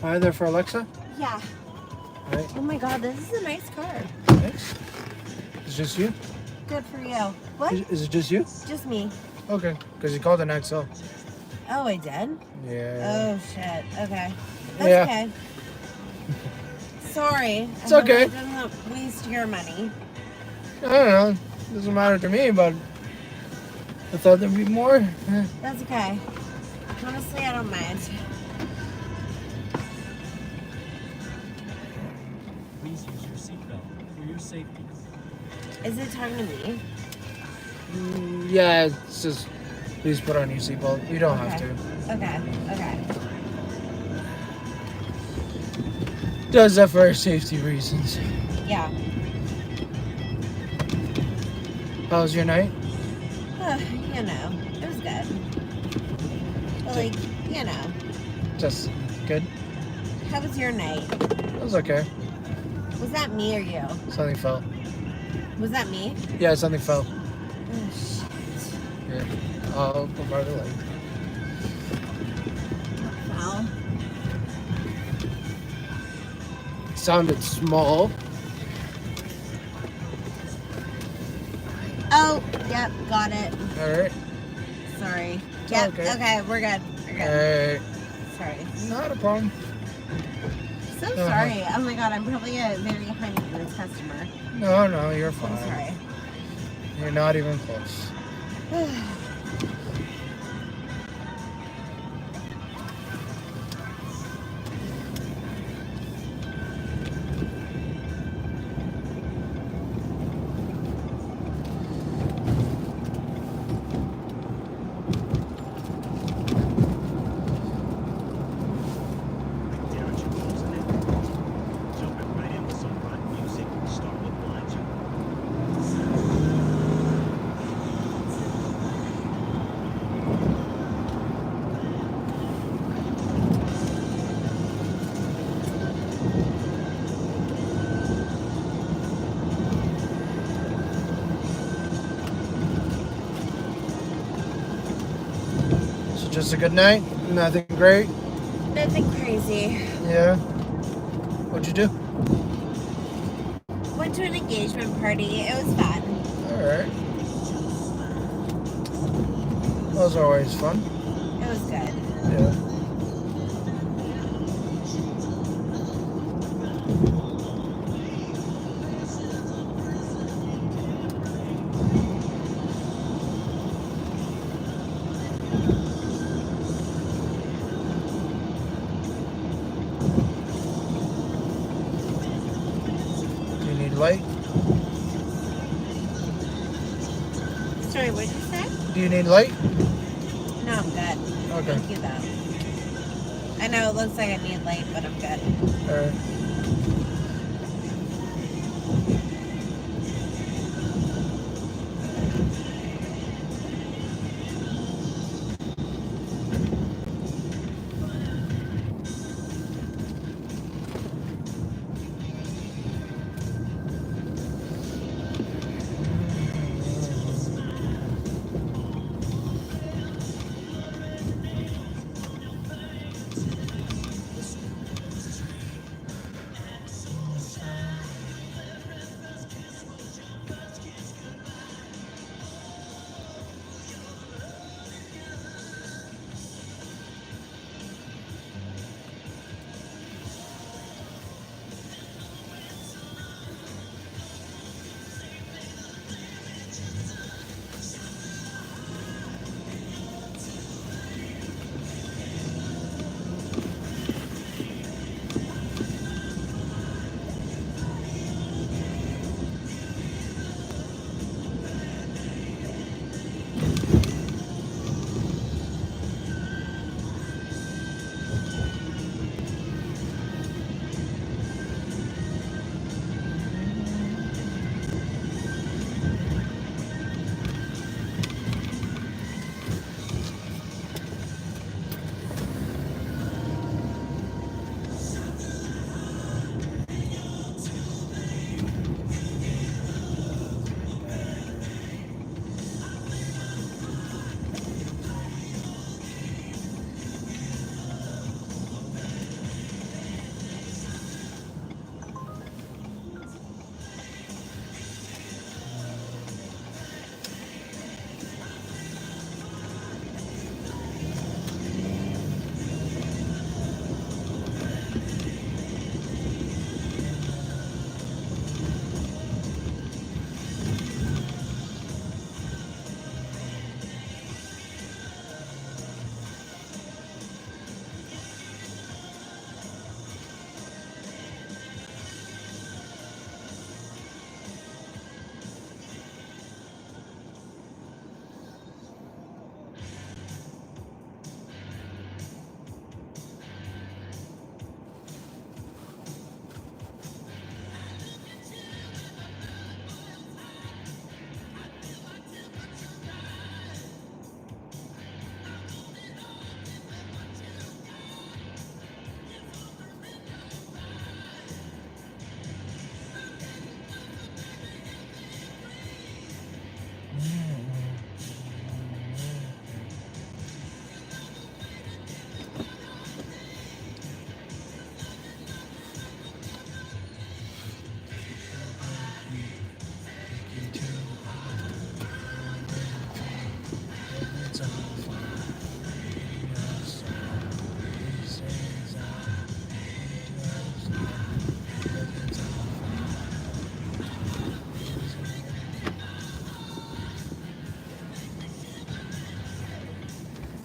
Hi there for Alexa. Yeah. Right. Oh my god, this is a nice car. Thanks. It's just you? Good for you. What? Is it just you? Just me. Okay. Because you called an XL. Oh, I did? Yeah. Oh, shit. Okay. That's Yeah. okay. Sorry. It's okay. I didn't waste your money. I don't know. Doesn't matter to me, but I thought there'd be more. That's okay. Honestly, I don't mind. Please use your seatbelt for your safety. Is it talking to me? Yeah, it's just please put on your seatbelt. You don't have to. Okay. Okay. Does that for safety reasons. Yeah. How was your night? You know, it was good. But like, you know. Just good. How was your night? It was okay. Was that me or you? Something fell. Was that me? Yeah, something fell. Oh, shit. Yeah. I'll provide a light. Well, It sounded small. oh, yep, got it. Alright. Sorry. It's Yep, okay. okay, we're good. We're good. Alright. Sorry. Not a problem. So sorry. Oh my god, I'm probably a very high maintenance customer. No, you're fine. I'm sorry. You're not even close. There are 2 rows in it. Jumping right in with some rock music. Start with Macho. So just a good night? Nothing great? Nothing crazy. Yeah. What'd you do? Went to an engagement party. It was fun. Alright. Those are always fun. It was good. Yeah. Do you need light? Sorry, what did you say? Do you need light? No, I'm good. Okay. Thank you, though. I know it looks like I need light, but I'm good. Alright.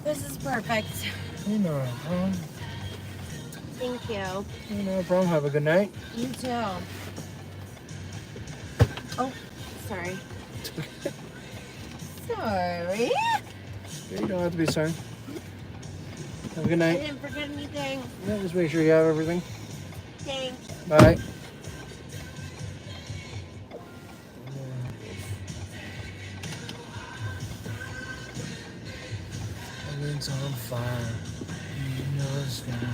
This is perfect. You know, Thank you. no problem. Have a good night. You too. Oh, sorry. Sorry. You don't have to be sorry. Have a good I night. didn't forget anything. Yeah, just make sure you have everything. Thanks. Bye. Heaven's on fire. You know it's gonna.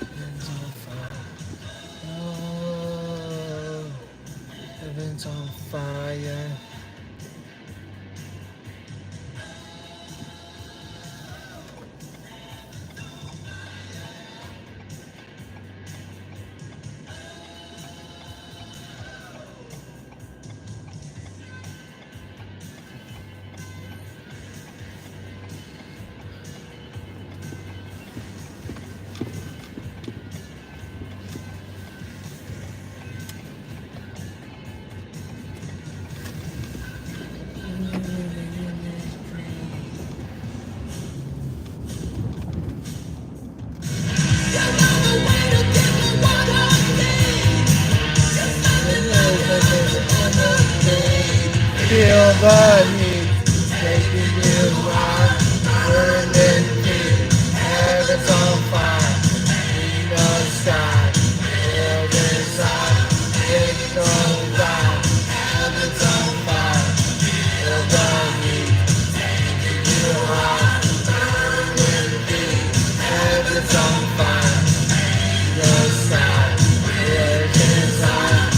Heaven's on fire. Oh, heaven's on fire. Feel the heat, taking you wild, burning feet, heaven's on fire, in the sky, world inside, it's on fire, heaven's on fire, feel the heat, taking you wild, burning feet, heaven's on fire, in the sky, world inside.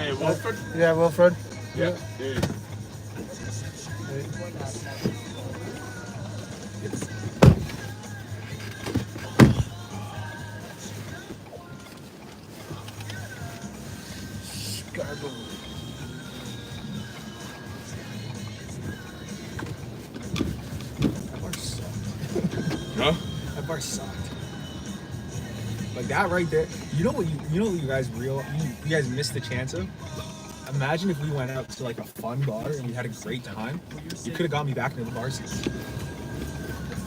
Hey, Wilfred. Yeah, Wilfred. Yeah. Dude. That bar sucked. Huh? That bar sucked. Like that right there. You know what you guys you guys missed the chance of? Imagine if we went out to like a fun bar and we had a great time. You could have got me back into the bar scene.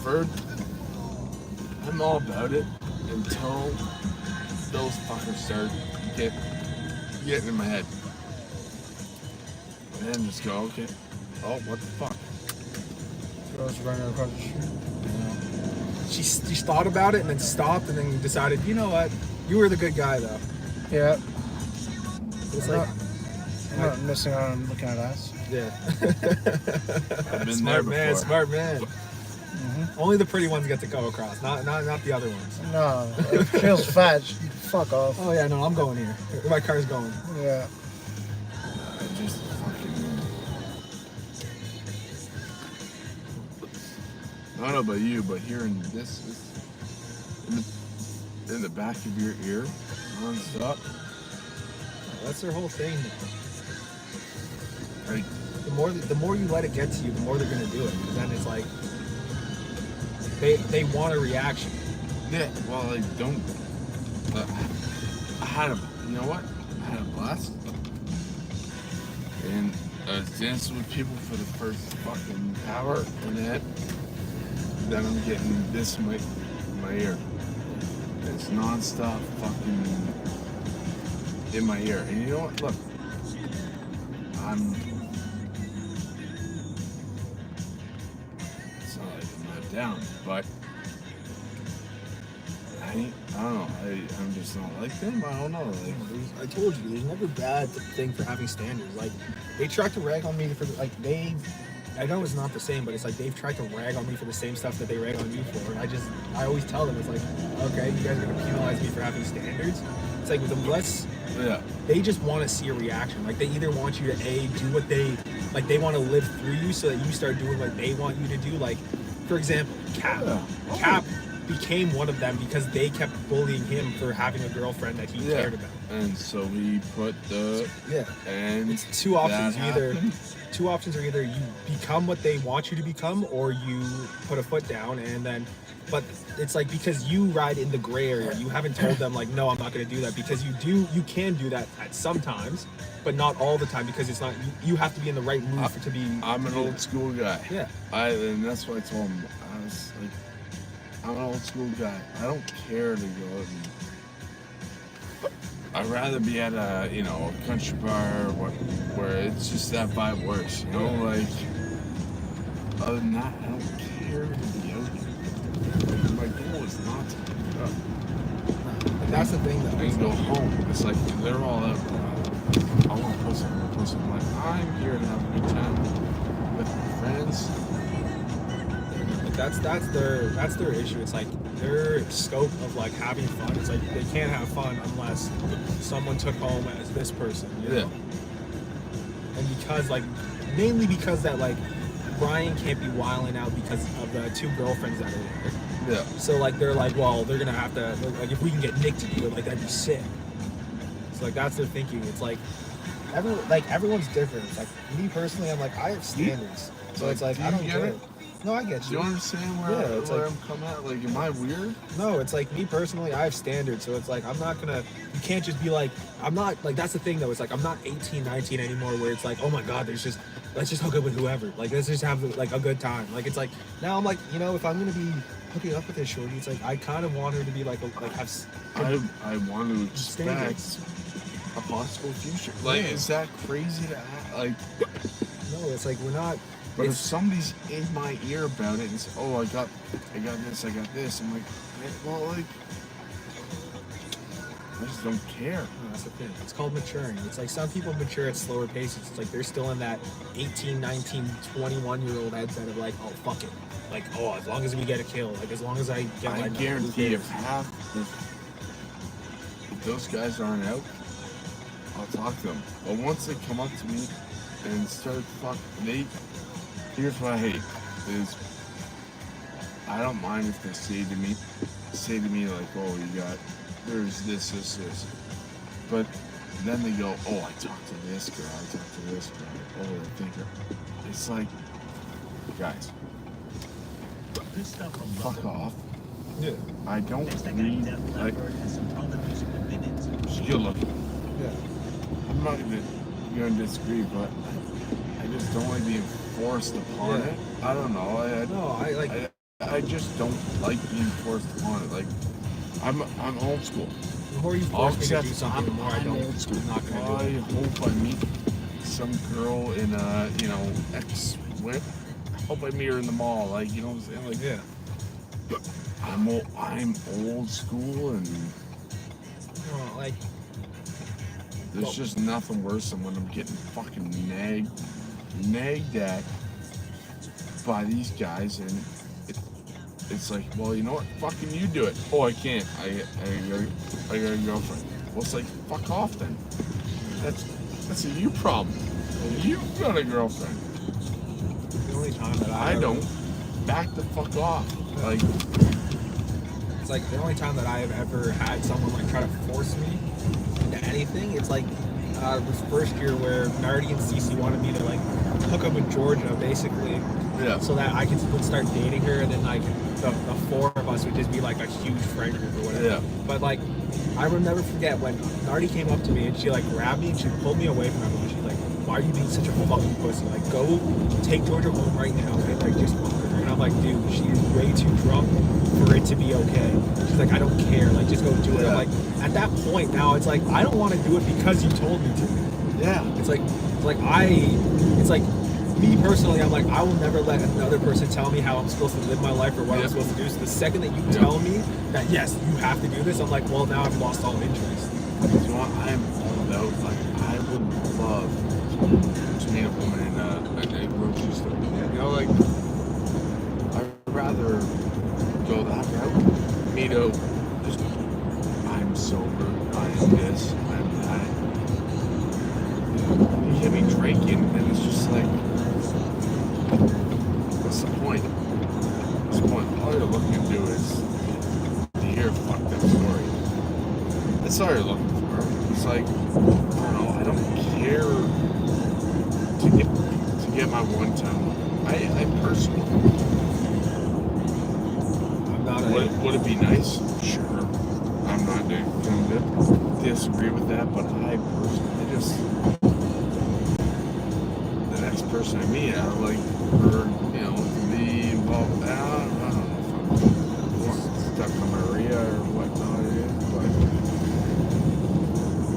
Bird, I'm all about it until those fuckers start getting in my head. And then just go, okay, oh, what the fuck? Girls running across the street. She thought about it and then stopped and then decided, you know what? You were the good guy though. Yeah. It's I'm like, not missing out on looking at us. yeah. I've been Smart there man, before. smart man. Only the pretty ones get to go across, not the other ones. No, if she was fat, fuck off. Oh yeah, no, I'm going here. Where my car's going. Yeah. I just fucking... I don't know about you, but hearing this in the back of your ear, non-stop, That's their whole thing. like, The more you let it get to you, the more they're gonna do it. Because then it's like they want a reaction. yeah, well, like, don't... I had a... You know what? I had a blast. And I was dancing with people for the first fucking hour, and then I'm getting this in my ear. It's non-stop fucking in my ear. And you know what? Look, I'm... It's not like I'm not down, but I don't know. I'm just not like them. I don't know. Like, I told you, there's never bad thing for having standards. Like they tried to rag on me for like I know it's not the same, but it's like they've tried to rag on me for the same stuff that they rag on you for. And I always tell them, it's like, okay, you guys are gonna penalize me for having standards. It's like with them less. yeah. They just want to see a reaction. Like they either want you to do what they want to live through you, so that you start doing what they want you to do. Like, for example, Cap. Yeah. Cap became one of them because they kept bullying him for having a girlfriend that he cared about. And so we put the... Yeah. And It's two options. that happened. Two options are either you become what they want you to become, or you put a foot down and then. But it's like, because you ride in the gray area, you haven't told them like, no, I'm not going to do that, because you can do that at sometimes, but not all the time, because it's not, you have to be in the right mood to be. I'm an old school guy. Yeah. And that's what I told him. I was like, I'm an old school guy. I don't care to go out and... I'd rather be at a, a country bar where it's just that vibe works, like, other than that, I don't care to be out here. My goal is not to be out. And that's the thing though. I can go home. It's like, they're all out. I want to post something. I'm like, I'm here to have a good time with my friends. That's their issue. It's like their scope of like having fun. It's like they can't have fun unless someone took home as this person. You know? And because mainly because that like Brian can't be wilding out because of the two girlfriends that are there. Yeah. So like they're like, well, they're gonna have to like if we can get Nick to do it, like that'd be sick. So like that's their thinking. It's like everyone's different. It's like me personally, I'm like I have standards. So it's like I don't get it. No, I get you. Do you understand where like, I'm coming at? Like, am I weird? No, it's like me personally, I have standards. So it's like, I'm not gonna, you can't just be like, I'm not, like, that's the thing though. It's like, I'm not 18, 19 anymore where it's like, oh my God, let's just hook up with whoever. Like, let's just have like a good time. Like, it's like, now I'm like, if I'm gonna be hooking up with this shorty, it's like, I kind of want her to be like have. I want to expect a possible future. Like, is that crazy to act? Like, no, it's like, we're not. But if somebody's in my ear about it and say, oh, I got this, I'm like, well, like, I just don't care. No, that's the thing. It's called maturing. It's like some people mature at slower paces. It's like they're still in that 18, 19, 21-year-old headset of like, oh, fuck it. Like, oh, as long as we get a kill. Like, as long as I get my... I guarantee if those guys aren't out, I'll talk to them. But once they come up to me and start here's what I hate is I don't mind if they say to me like, oh, there's this. But then they go, oh, I talked to this girl, oh, I think it's like, guys, Good stuff from fuck off. Yeah. I don't Next, I got need, Def like, Leppard and some other music with minutes. she's good looking. Yeah. I'm not gonna disagree, but I just don't like being forced upon it. I don't know. I just don't like being forced upon it. Like, I'm old school. The more you force me to do something, the more I don't. Old school. I'm not gonna do I it. hope I meet some girl in a, ex-whip. I hope I meet her in the mall. Like, you know what I'm saying? Like, Yeah. I'm old school, and No, like, there's just nothing worse than when I'm getting fucking nagged at by these guys, and it's like, well, you know what? Fucking you do it. Oh, I can't. I got a girlfriend. Well, it's like, fuck off then. That's a you problem. You've got a girlfriend. the only time that I don't. Back the fuck off. Like, it's like the only time that I have ever had someone like try to force me into anything. It's like this first year where Nardi and Cece wanted me to like hook up with Georgia, basically. yeah. So that I would start dating her, and then like the four of us would just be like a huge friend group or whatever. Yeah. But like, I will never forget when Nardi came up to me and she like grabbed me and she pulled me away from everyone. She's like, "Why are you being such a fucking pussy? Like, go take Georgia home right now and like just fuck her." And I'm like, "Dude, she is way too drunk for it to be okay." She's like, "I don't care. Like, just go do it." I'm like, at that point now, it's like I don't want to do it because you told me to. Yeah. It's like me personally, I'm like, I will never let another person tell me how I'm supposed to live my life or what I'm supposed to do. So the second that you tell me that, yes, you have to do this, I'm like, well, now I've lost all interest. You know what? I'm all about, like, I would love to meet a woman in a grocery store. You know, like, I'd rather go that route. Meet out, just, I'm sober, I'm this, I'm that. You get me drinking, and it's just like, what's the point? What's the point? All you're looking to do is to hear a fucked up story. That's all you're looking for. It's like, I don't know, I don't care to get my one time. I personally, I'm not would it be nice? Sure. I'm not going to disagree with that, but I personally just, the next person I meet, I like her, to be involved with that. I don't know if I'm stuck on Maria or whatnot it is,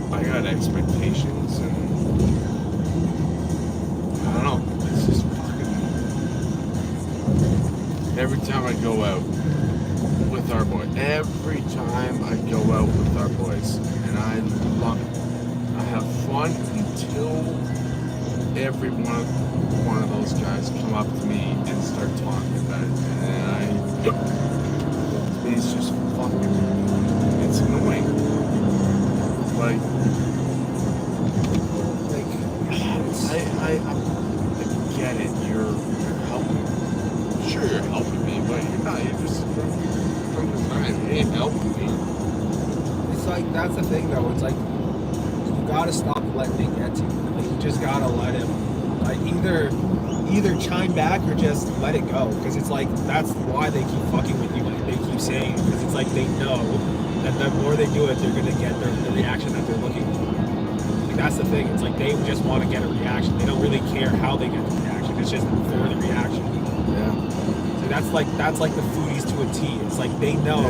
but I got expectations, and I don't know, it's just fucking, every time I go out with our boys, every time I go out with our boys, and I love it. I have fun until every one of those guys come up to me and start talking about it, and it's just fucking, it's annoying. Like I get it. You're helping. Sure, you're helping me, but you're not. You're just from the time. You ain't helping me. It's like, that's the thing though. It's like, you gotta stop letting it get to you. Like, you just gotta let him, like, either chime back or just let it go. Because it's like, that's why they keep fucking with you. Like, they keep saying, because it's like they know that the more they do it, they're gonna get the reaction that they're looking for. Like, that's the thing. It's like they just want to get a reaction. They don't really care how they get the reaction. It's just for the reaction. Yeah. So that's like the foodies to a T. It's like they know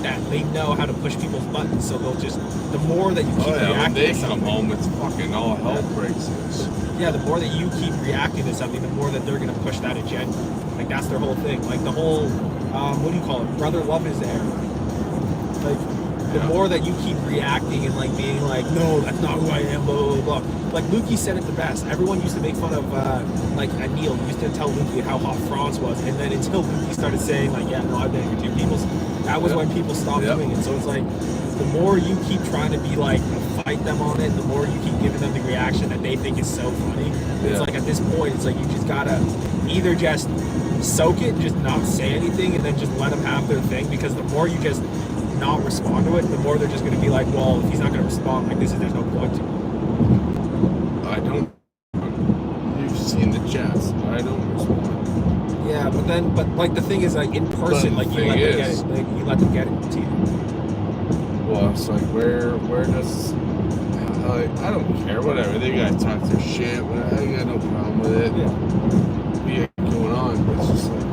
that they know how to push people's buttons. So they'll just, the more that you keep reacting when they to something, come home, it's fucking all hell breaks loose. yeah, the more that you keep reacting to something, the more that they're gonna push that agenda. Like, that's their whole thing. Like, the whole, what do you call it? Brother love is there. Like, the more that you keep reacting and like being like, no, that's not who I am, blah blah blah. Like, Lukey said it the best. Everyone used to make fun of like Anil used to tell Lukey how hot Franz was, and then until Lukey started saying like, yeah, no, I've been with two people, that was when people stopped doing it. So it's like, the more you keep trying to be like a fight them on it, the more you keep giving them the reaction that they think is so funny. It's like at this point, it's like you just gotta either just soak it, just not say anything, and then just let them have their thing. Because the more you just not respond to it, the more they're just gonna be like, well, if he's not gonna respond like this, there's no point to it. I don't. You've seen the chats. I don't respond. Yeah, but like the thing is, like in person, like you let them get it, like you let them get it to you. Well, it's like where does I don't care, whatever. They gotta talk their shit. I got no problem with it. Yeah. Be it going on, but it's just like I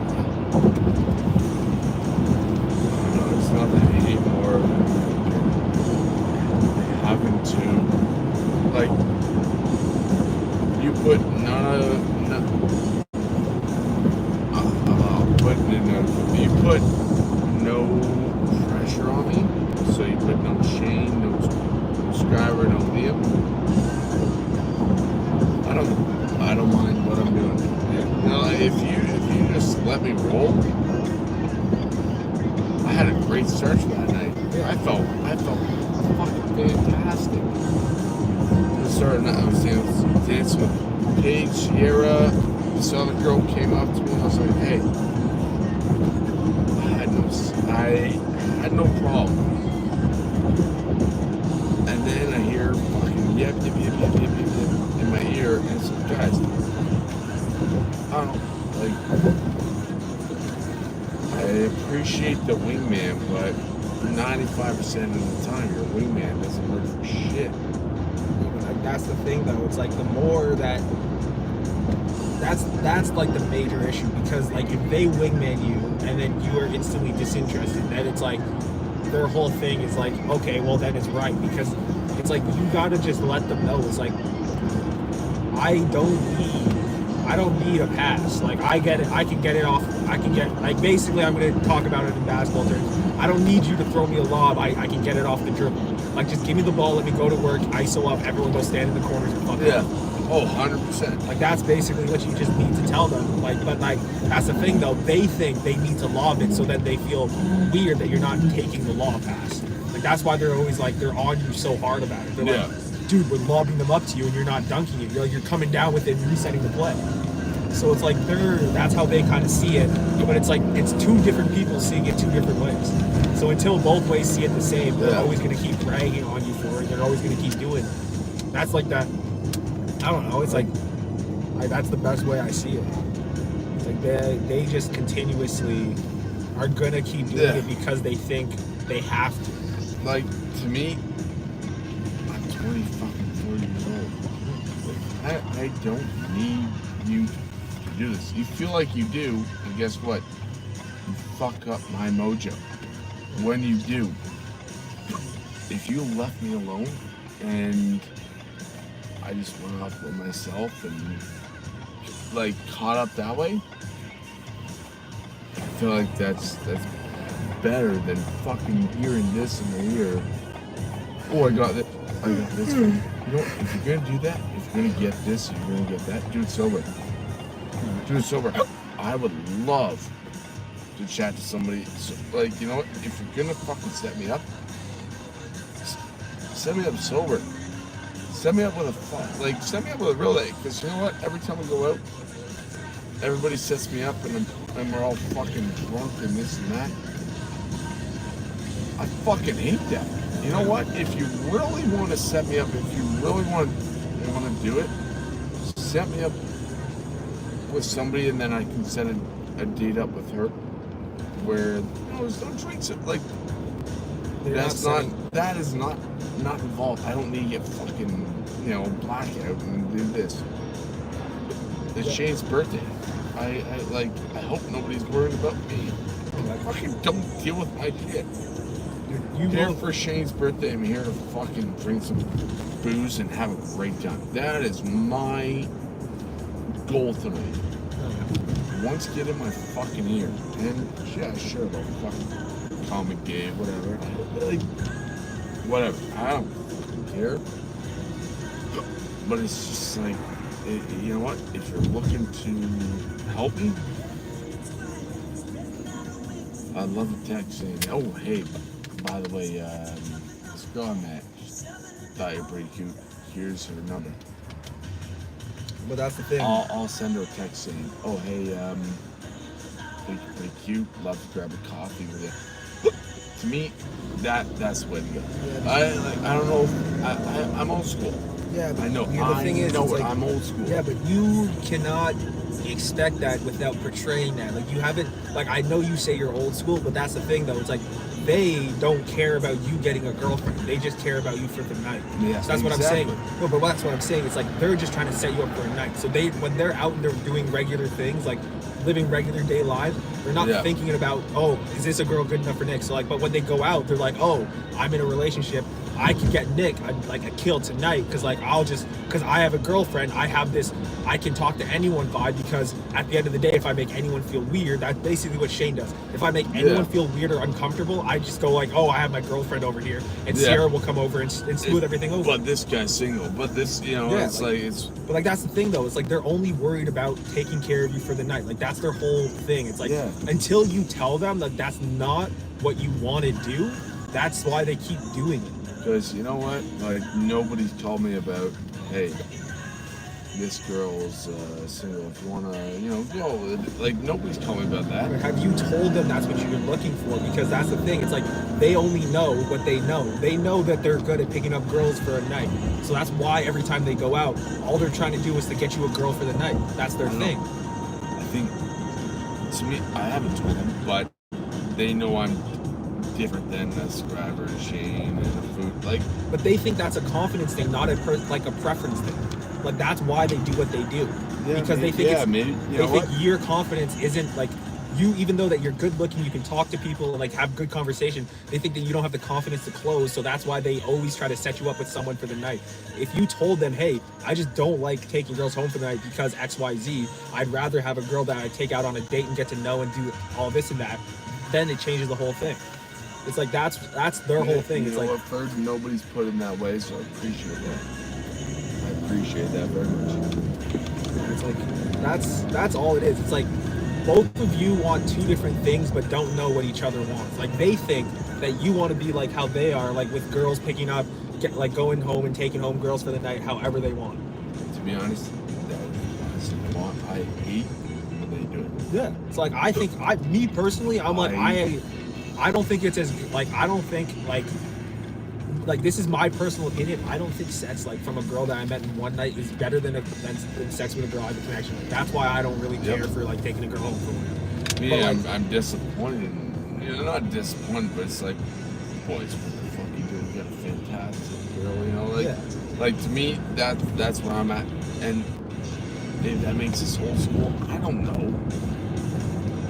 don't know. It's not that anymore. Having to like you put you put no pressure on me, so you put no shame, no subscriber, no deal. I don't mind what I'm doing. You know, if you just let me roll. I had a great start to that night. I felt fucking fantastic. I was dancing with Paige, Sierra. This other girl came up to me and I was like, hey, I had no problem. And then I hear fucking yep in my ear, and it's like, guys, I don't know, like, I appreciate the wingman, but 95% of the time your wingman doesn't work for shit. Like that's the thing though, it's like the more that that's like the major issue, because like if they wingman you and then you are instantly disinterested, then it's like their whole thing is like, okay, well then it's right, because it's like you gotta just let them know, it's like I don't need a pass. Like I get it, I can get like basically I'm gonna talk about it in basketball terms. I don't need you to throw me a lob, I can get it off the dribble. Like just give me the ball, let me go to work, ISO up, everyone go stand in the corners and fuck up. Oh, 100%. Like that's basically what you just need to tell them. Like, but like that's the thing though. They think they need to lob it so that they feel weird that you're not taking the lob pass. Like that's why they're always like they're on you so hard about it. They're like, dude, we're lobbing them up to you and you're not dunking it. You're coming down with it and resetting the play. So it's like that's how they kind of see it. But it's like it's two different people seeing it two different ways. So until both ways see it the same, they're always gonna keep bragging on you for it. They're always gonna keep doing it. That's like that. I don't know. It's like that's the best way I see it. It's like they just continuously are gonna keep doing it because they think they have to. Like to me, I'm 24 years old. Like, I don't need you to do this. You feel like you do, and guess what? You fuck up my mojo. When you do, if you left me alone and I just went off with myself and like caught up that way, I feel like that's better than fucking hearing this in my ear. Oh, I got this. You know, if you're gonna do that, if you're gonna get this, if you're gonna get that, do it sober. Do it sober. I would love to chat to somebody. So, like, you know what? If you're gonna fucking set me up sober. Set me up with set me up with a real egg. Because you know what? Every time we go out, everybody sets me up and we're all fucking drunk and this and that. I fucking hate that. You know what? If you really want to set me up, if you really want to do it, set me up with somebody and then I can set a date up with her where, you know, there's no drinks. Like, that is not involved. I don't need to get fucking, you know, blackout and do this. It's Shane's birthday. I hope nobody's worried about me. I fucking don't deal with my shit. I'm here for Shane's birthday. I'm here to fucking drink some booze and have a great time. That is my goal tonight. Once get in my fucking ear, and yeah, sure about fucking comic gay, whatever. Like, whatever. I don't fucking care. But it's just like, you know what? If you're looking to help me, I'd love a text saying, oh, hey, by the way, this girl I met, thought you were pretty cute. Here's her number. But that's the thing. I'll send her a text saying, oh, hey, think you're pretty cute. Love to grab a coffee with you. To me, that's the way to go. Yeah, I don't know. I'm old school. Yeah, but I know. The thing is, it's like, I'm old school. Yeah, but you cannot expect that without portraying that. Like, you haven't. Like, I know you say you're old school, but that's the thing, though. It's like they don't care about you getting a girlfriend. They just care about you for the night. Yeah, so that's what I'm saying. No, but that's what I'm saying. It's like they're just trying to set you up for a night. So when they're out and they're doing regular things, like living regular day lives, they're not thinking about, oh, is this a girl good enough for Nick? So like, but when they go out, they're like, oh, I'm in a relationship. I could get Nick a kill tonight because because I have a girlfriend. I have this I can talk to anyone vibe, because at the end of the day, if I make anyone feel weird, that's basically what Shane does. If I make anyone feel weird or uncomfortable, I just go like, oh, I have my girlfriend over here, and Sierra will come over and smooth everything over. But this guy's single. But this, But like that's the thing though. It's like they're only worried about taking care of you for the night. Like that's their whole thing. It's like until you tell them that that's not what you want to do, that's why they keep doing it. Because you know what? Like, nobody's told me about, hey, this girl's single. If you want to, go. Like, nobody's told me about that. Have you told them that's what you're looking for? Because that's the thing. It's like they only know what they know. They know that they're good at picking up girls for a night. So that's why every time they go out, all they're trying to do is to get you a girl for the night. That's their thing. I think, to me, I haven't told them, but they know I'm different than a Scrabber, Shane, and a food. Like, but they think that's a confidence thing, not a preference thing. Like that's why they do what they do, because they think they think your confidence isn't like you. Even though that you're good looking, you can talk to people and like have good conversation. They think that you don't have the confidence to close, so that's why they always try to set you up with someone for the night. If you told them, hey, I just don't like taking girls home for the night because XYZ, I'd rather have a girl that I take out on a date and get to know and do all this and that, then it changes the whole thing. It's like that's their whole thing. You It's know like what, Ferg? Nobody's put it in that way, so I appreciate that. I appreciate that very much. It's like that's all it is. It's like both of you want two different things, but don't know what each other wants. Like they think that you want to be like how they are, like with girls picking up, going home and taking home girls for the night, however they want. To be honest, that's what I want. I hate when they do it. Yeah, it's like I think me personally, I don't think it's as like I don't think like this is my personal opinion. I don't think sex like from a girl that I met in one night is better than sex with a girl I have a connection with. That's why I don't really care for like taking a girl home for one. Yeah, I'm disappointed. Not disappointed, but it's like, boys, what the fuck are you doing? You got a fantastic girl, like to me that's where I'm at, and if that makes us old school, I don't know.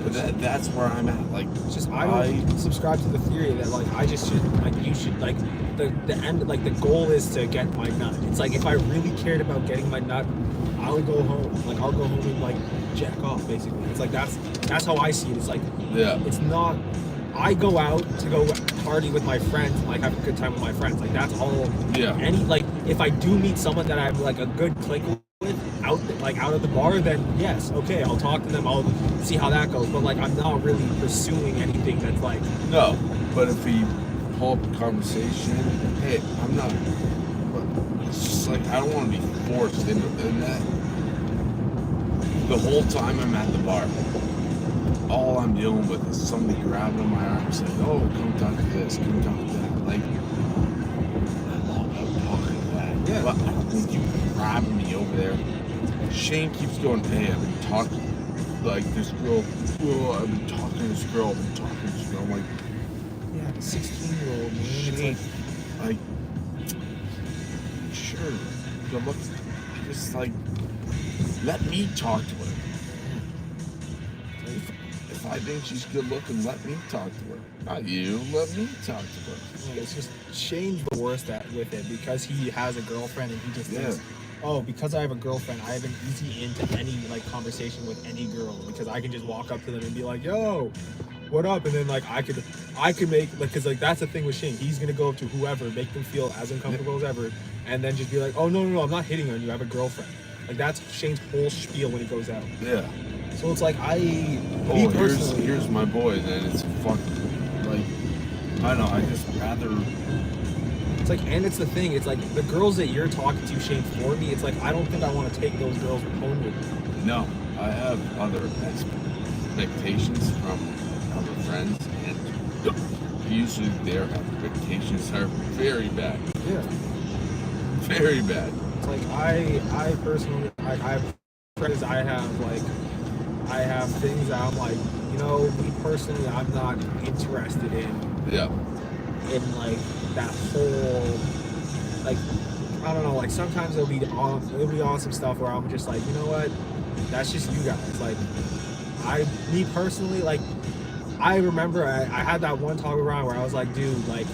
But that's where I'm at. Like, it's just I don't subscribe to the theory that like I just should like you should like the end like the goal is to get my nut. It's like if I really cared about getting my nut, I would go home. Like I'll go home and like jack off basically. It's like that's how I see it. It's like it's not. I go out to go party with my friends and like have a good time with my friends. Like that's all. Yeah. Any like if I do meet someone that I have like a good click with out at the bar, then yes, okay, I'll talk to them, I'll see how that goes, but like I'm not really pursuing anything that's like no. But if we pull up a conversation, hey, I'm not, but it's just like I don't want to be forced into that. The whole time I'm at the bar, all I'm dealing with is somebody grabbing on my arm and saying, oh, come talk to this, come talk to that. Like, I'm all about talking to that. Yeah. But I don't think you grabbing me over there. Shane keeps going, hey, I've been talking, like, this girl, I've been talking to this girl, I'm like, yeah, the 16-year-old man. Shane, like, sure, good look, just like, let me talk to her. If I think she's good looking, let me talk to her. Not you, let me talk to her. Yeah, it's just Shane's the worst with it because he has a girlfriend and he just thinks, oh, because I have a girlfriend, I have an easy into any like conversation with any girl because I can just walk up to them and be like, yo, what up? And then like I could make like because like that's the thing with Shane. He's gonna go up to whoever, make them feel as uncomfortable as ever, and then just be like, oh no, I'm not hitting on you. I have a girlfriend. Like that's Shane's whole spiel when he goes out. Yeah. So it's like here's my boy. Then it's fucking like I don't know. I just rather It's like, and it's the thing. It's like the girls that you're talking to, Shane, for me. It's like I don't think I want to take those girls home with me. No, I have other expectations from other friends, and usually their expectations are very bad. Yeah. Very bad. It's like I personally, I have friends. I have things that I'm like, you know, me personally, I'm not interested in. Yeah. In like that whole, like, I don't know, like sometimes it'll be on some stuff where I'm just like, you know what, that's just you guys. Like, me personally, like, I remember I had that one talk around where I was like, dude, like,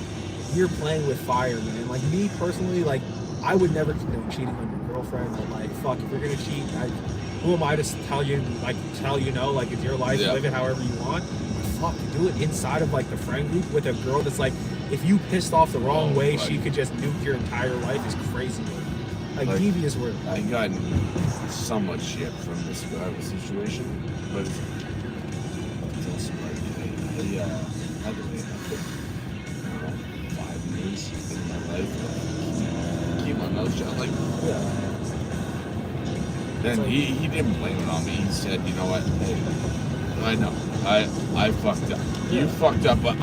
you're playing with fire, man. Like, me personally, like, I would never condone cheating on your girlfriend. But like, fuck, if you're gonna cheat, who am I to tell you no? Like, it's your life, live it however you want. But fuck, do it inside of like the friend group with a girl that's like, if you pissed off the wrong way, she could just nuke your entire life. Is crazy. Like devious word. I got so much shit from this situation, but it's also like I had to wait 5 years in my life. Keep my mouth shut. Like, then like, he didn't blame it on me. He said, you know what? Hey, I know I fucked up. You fucked up, but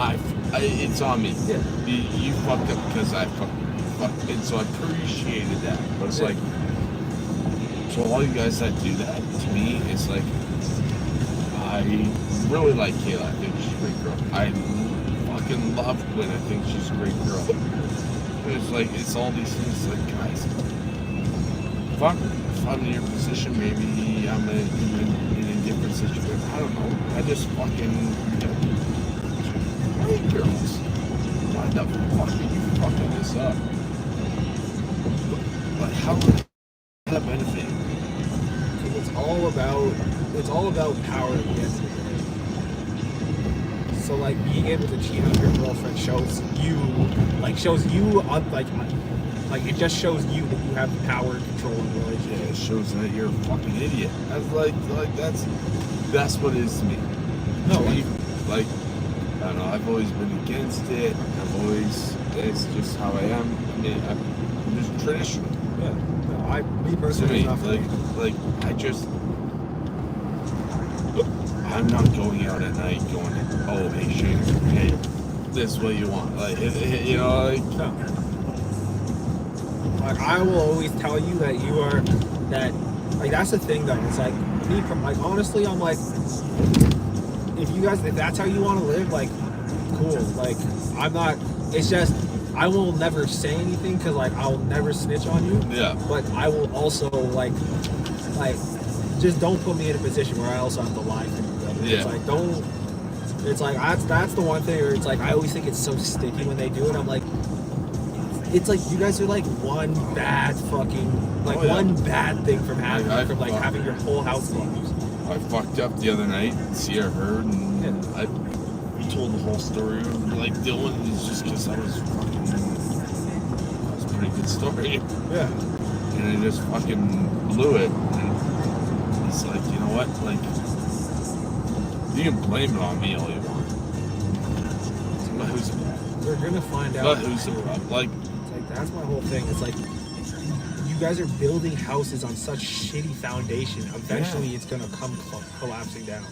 it's on me. Yeah. You fucked up because I fucked. And so I appreciated that. But it's like, so all you guys that do that, to me, it's like, I really like Kayla. I think she's a great girl. I fucking love Gwen. I think she's a great girl. But it's like, it's all these things, like, guys, fuck, if I'm in your position, maybe I'm in a different situation. I don't know. I just fucking, great girls. Why the fuck are you fucking this up? But how would that benefit? It's all about power at the end of the day. So like being able to cheat on your girlfriend shows you it just shows you that you have power and control in the relationship. Yeah, it shows that you're a fucking idiot. That's what it is to me. No, like I don't know. I've always been against it. It's just how I am. I mean, I'm just traditional. Yeah. No, me personally, I'm not going out at night going, oh, hey, Shane, hey, this is what you want. Like, you know, like, no. Like, I will always tell you that that's the thing, though. It's like, honestly, I'm like, if that's how you want to live, like, cool. Like, I'm not, it's just, I will never say anything because, like, I'll never snitch on you. Yeah. But I will also, like, just don't put me in a position where I also have to lie for you, brother. Yeah. It's like, don't, it's like, that's the one thing where it's like, I always think it's so sticky when they do it. I'm like, it's like, you guys are like one bad fucking, like one bad thing from having, having your whole house closed. I fucked up the other night, Sierra heard, and I told the whole story of like Dylan. It's just because that was a pretty good story. Yeah. And I just fucking blew it. And it's like, you know what? Like, you can blame it on me all you want. But who's the problem? We're gonna find out. But who's the problem? Like, it's like, that's my whole thing. It's like, you guys are building houses on such shitty foundation. Eventually, it's gonna come collapsing down.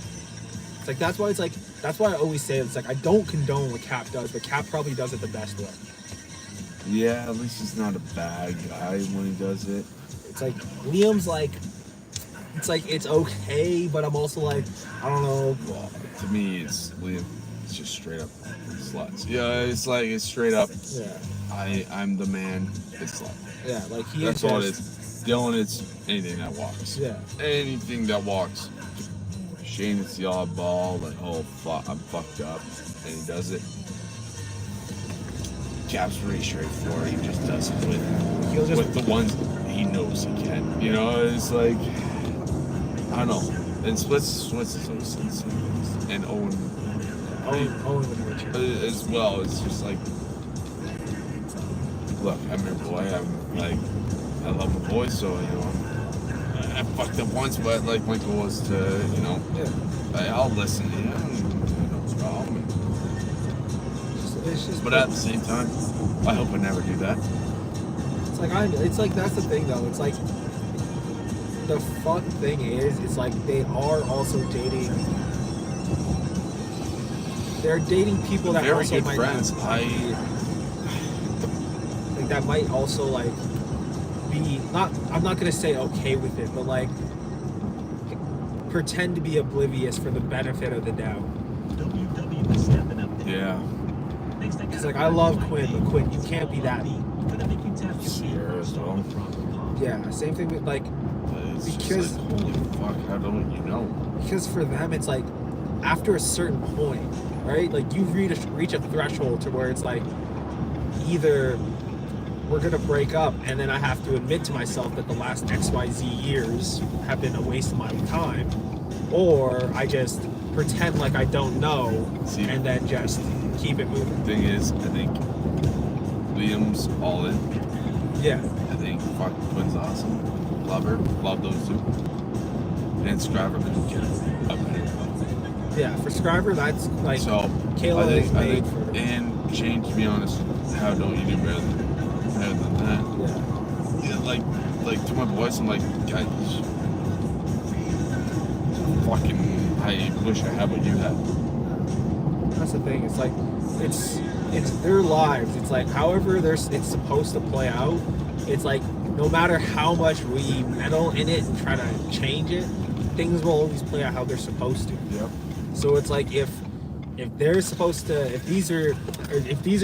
It's like, that's why I always say it's like, I don't condone what Cap does, but Cap probably does it the best way. yeah, at least he's not a bad guy when he does it. It's like, Liam's like, it's like, it's okay, but I'm also like, I don't know. Well, to me, it's Liam. It's just straight up sluts. Yeah, it's like, it's straight up. Yeah. I'm the man. It's slut. Yeah, like That's all it is. Dylan, it's anything that walks. Yeah. Anything that walks. Shane, it's the oddball. Like, oh, fuck, I'm fucked up. And he does it. Cap's pretty straightforward. He just does it with the ones he knows he can. You know, it's like, I don't know. And Splits is always sensitive. And Owen as well. It's just like, look, I'm your boy. I'm like, I love my boy, so, you know, I fucked up once, but like my goal is to, you know, I'll listen to you. No problem. it's just. But at the same time, I hope I never do that. It's like that's the thing though. It's like the fun thing is, it's like they are also dating. They're dating people that Very also good might friends. like that might also like be not. I'm not gonna say okay with it, but like pretend to be oblivious for the benefit of the doubt. WW is stepping up there. Yeah. It's like I love Quinn, but Quinn, you can't be that. Sierra as well. Yeah, same thing with like It's because just like, holy fuck, how don't you know? because for them it's like after a certain point, right? Like you reach a threshold to where it's like either we're gonna break up and then I have to admit to myself that the last XYZ years have been a waste of my time, or I just pretend like I don't know and then just keep it moving. Thing is, I think Liam's all in. Yeah. I think fuck Quinn's awesome. Love her. Love those two. And Scriver could get a better. Yeah, for Scriver, that's like So Kayla I is think, made for. And Shane, to be honest, how don't you do better than that? Yeah. Yeah, like to my boys, I'm like, guys, fucking, I wish I had what you had. That's the thing. It's like it's their lives. It's like however it's supposed to play out. It's like no matter how much we meddle in it and try to change it, things will always play out how they're supposed to. Yep. So it's like if they're supposed to, if these are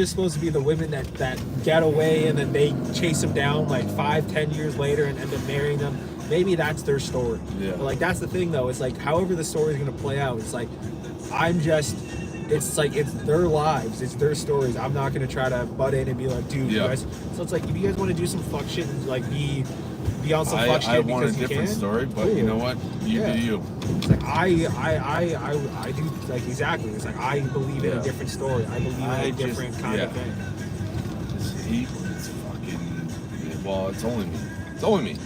supposed to be the women that get away and then they chase them down like 5-10 years later and end up marrying them, maybe that's their story. Yeah. But like that's the thing though. It's like however the story is gonna play out. It's like it's like it's their lives, it's their stories. I'm not gonna try to butt in and be like, dude, you guys. So it's like if you guys want to do some fuck shit and like be on some fuck shit I because want a you different can. story, but Cool. you know what? You do you. It's like I do like exactly. It's like I believe in a different story. I believe in a different kind of thing. It's fucking. Well, it's only me. It's only me.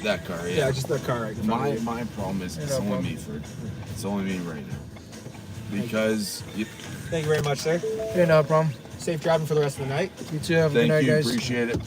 That car, yeah. Yeah, just that car. Right in front of you. My problem is it's no only problem. me, Fred. It's only me right now. Because Thank you very much, sir. Yeah, no problem. Safe driving for the rest of the night. You too. Have a thank good night, you, guys. appreciate it.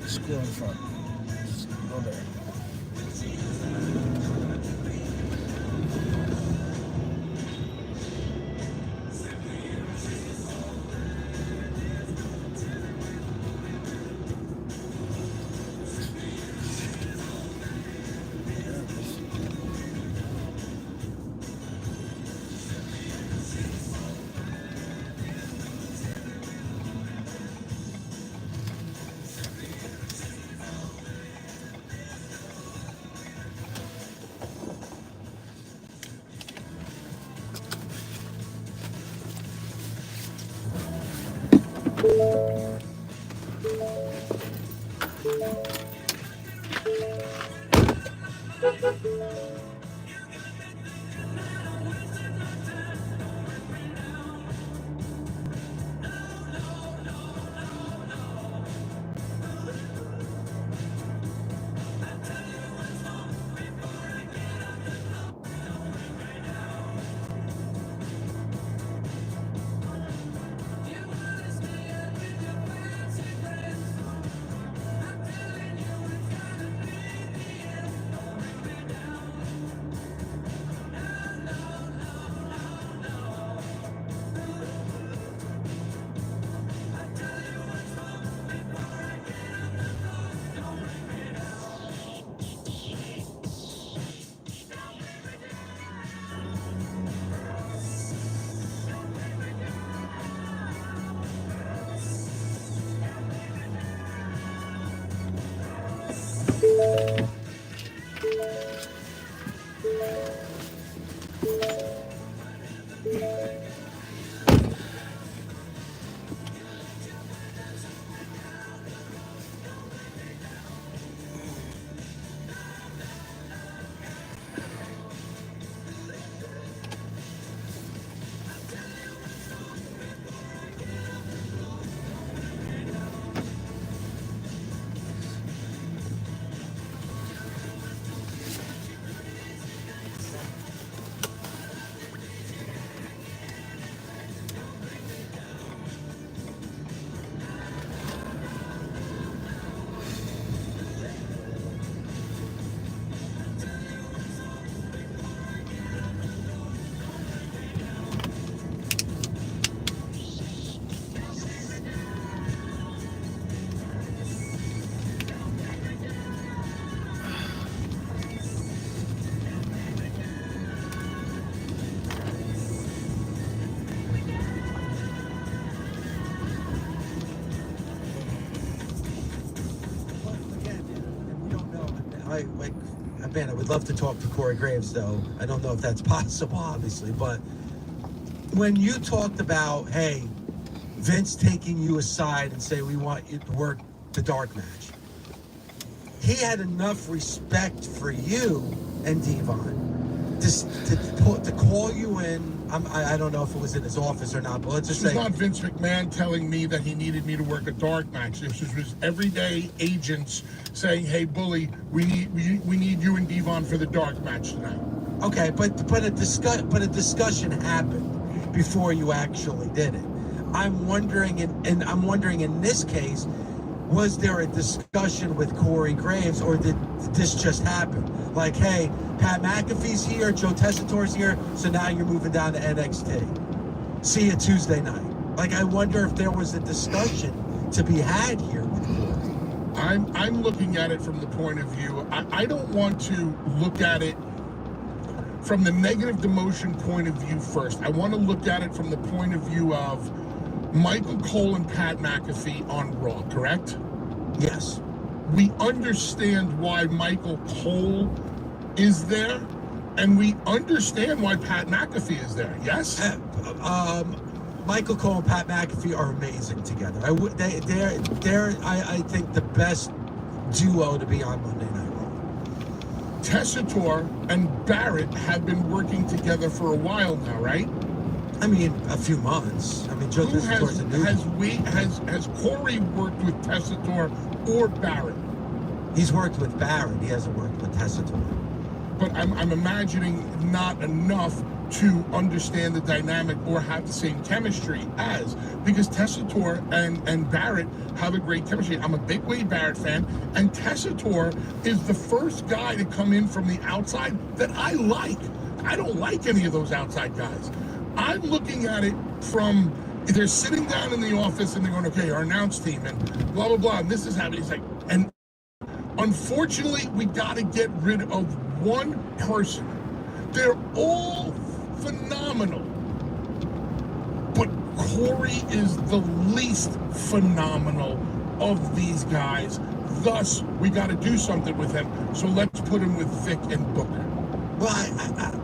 Screw in front. Just go there. Man, I would love to talk to Corey Graves, though. I don't know if that's possible, obviously, but when you talked about, hey, Vince taking you aside and say, we want you to work the dark match, he had enough respect for you and Devon to call you in. I don't know if it was in his office or not, but let's just say... It's not Vince McMahon telling me that he needed me to work a dark match. This was everyday agents saying, hey, Bully, we need you and Devon for the dark match tonight. Okay, but a discussion happened before you actually did it. I'm wondering in this case, was there a discussion with Corey Graves, or did this just happen? Like, hey, Pat McAfee's here, Joe Tessitore's here, so now you're moving down to NXT. See you Tuesday night. Like, I wonder if there was a discussion to be had here with Corey. I'm looking at it from the point of view, I don't want to look at it from the negative demotion point of view first. I want to look at it from the point of view of Michael Cole and Pat McAfee on Raw, correct? Yes. We understand why Michael Cole is there, and we understand why Pat McAfee is there, yes? Michael Cole and Pat McAfee are amazing together. They're I think the best duo to be on Monday Night Raw. Tessitore and Barrett have been working together for a while now, right? I mean, a few months. I mean, Joe Tessitore's a new... Has Corey worked with Tessitore or Barrett? He's worked with Barrett. He hasn't worked with Tessitore. But I'm imagining not enough to understand the dynamic or have the same chemistry as, because Tessitore and Barrett have a great chemistry. I'm a big Wade Barrett fan, and Tessitore is the first guy to come in from the outside that I like. I don't like any of those outside guys. I'm looking at it from, they're sitting down in the office and they're going, okay, our announce team and blah, blah, blah, and this is happening. It's like, and unfortunately, we got to get rid of one person. They're all phenomenal, but Corey is the least phenomenal of these guys. Thus, we got to do something with him. So let's put him with Vic and Booker. Well,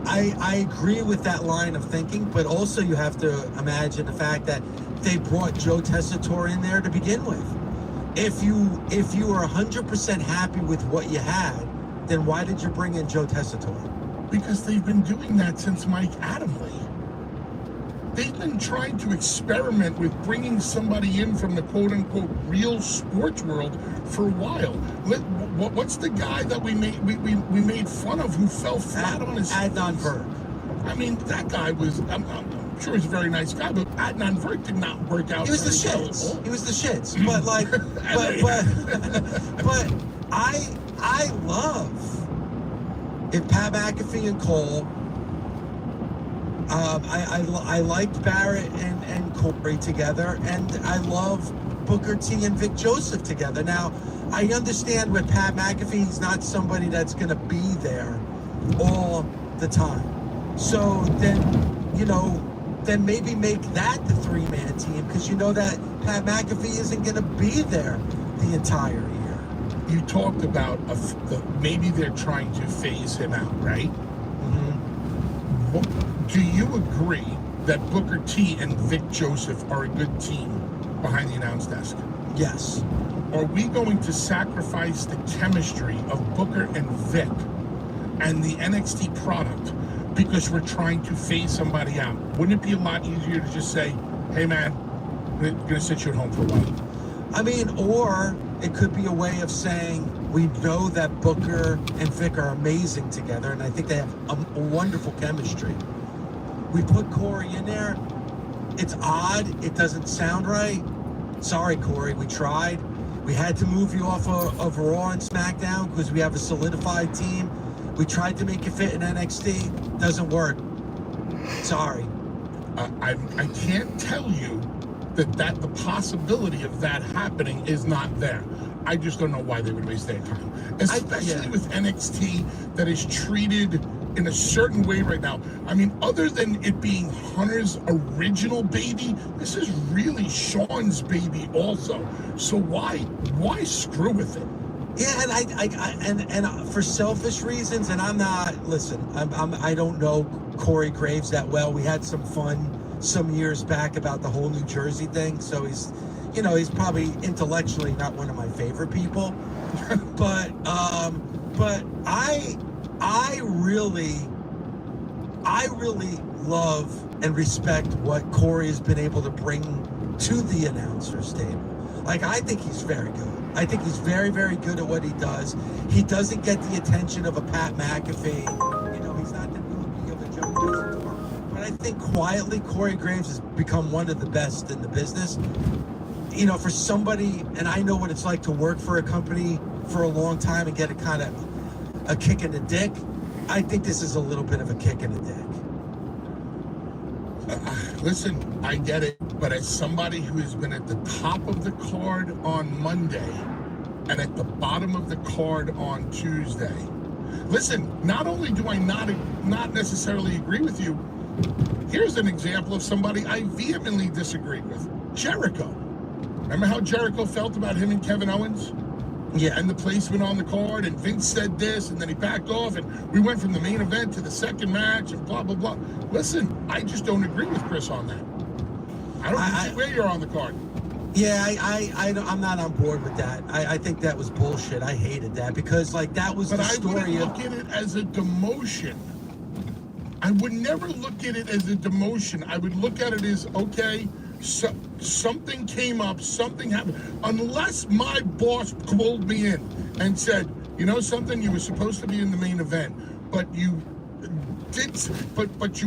I agree with that line of thinking, but also you have to imagine the fact that they brought Joe Tessitore in there to begin with. If you were 100% happy with what you had, then why did you bring in Joe Tessitore? Because they've been doing that since Mike Adamle. They've been trying to experiment with bringing somebody in from the quote-unquote real sports world for a while. What's the guy that we made fun of who fell flat on his face? Adnan Virk. I mean, that guy was, I'm sure he's a very nice guy, but Adnan Virk did not work out. He was the shits. He was the shits. But like, but I love if Pat McAfee and Cole. I liked Barrett and Corey together, and I love Booker T and Vic Joseph together. Now, I understand with Pat McAfee, he's not somebody that's going to be there all the time. So then, then maybe make that the three-man team, because you know that Pat McAfee isn't going to be there the entire year. you talked about maybe they're trying to phase him out, right? Do you agree that Booker T and Vic Joseph are a good team behind the announce desk? Yes. Are we going to sacrifice the chemistry of Booker and Vic and the NXT product because we're trying to phase somebody out? Wouldn't it be a lot easier to just say, hey man, we're gonna sit you at home for a while? I mean, or it could be a way of saying we know that Booker and Vic are amazing together, and I think they have a wonderful chemistry. We put Corey in there. It's odd. It doesn't sound right. Sorry, Corey. We tried. We had to move you off of Raw and SmackDown because we have a solidified team. We tried to make it fit in NXT. Doesn't work. Sorry. I can't tell you that the possibility of that happening is not there. I just don't know why they would waste their time, especially with NXT that is treated in a certain way right now. I mean, other than it being Hunter's original baby, this is really Sean's baby also. So why screw with it? Yeah, and for selfish reasons, and I'm not. Listen, I don't know Corey Graves that well. We had some fun some years back about the whole New Jersey thing. So he's probably intellectually not one of my favorite people, but I really love and respect what Corey has been able to bring to the announcers table. Like, I think he's very good. I think he's very, very good at what he does. He doesn't get the attention of a Pat McAfee. He's not the groupie of a Joe Johnson. But I think quietly, Corey Graves has become one of the best in the business. For somebody, and I know what it's like to work for a company for a long time and get a kick in the dick. I think this is a little bit of a kick in the dick. Listen, I get it, but as somebody who has been at the top of the card on Monday and at the bottom of the card on Tuesday, listen, not only do I not necessarily agree with you, here's an example of somebody I vehemently disagreed with. Jericho. Remember how Jericho felt about him and Kevin Owens? Yeah. And the placement on the card, and Vince said this, and then he backed off, and we went from the main event to the second match, and blah, blah, blah. Listen, I just don't agree with Chris on that. I don't see where you're on the card. Yeah, I'm not on board with that. I think that was bullshit. I hated that because, that was the story. But I wouldn't look at it as a demotion. I would never look at it as a demotion. I would look at it as, okay, so, something came up, something happened. Unless my boss called me in and said, you know something, you were supposed to be in the main event, but you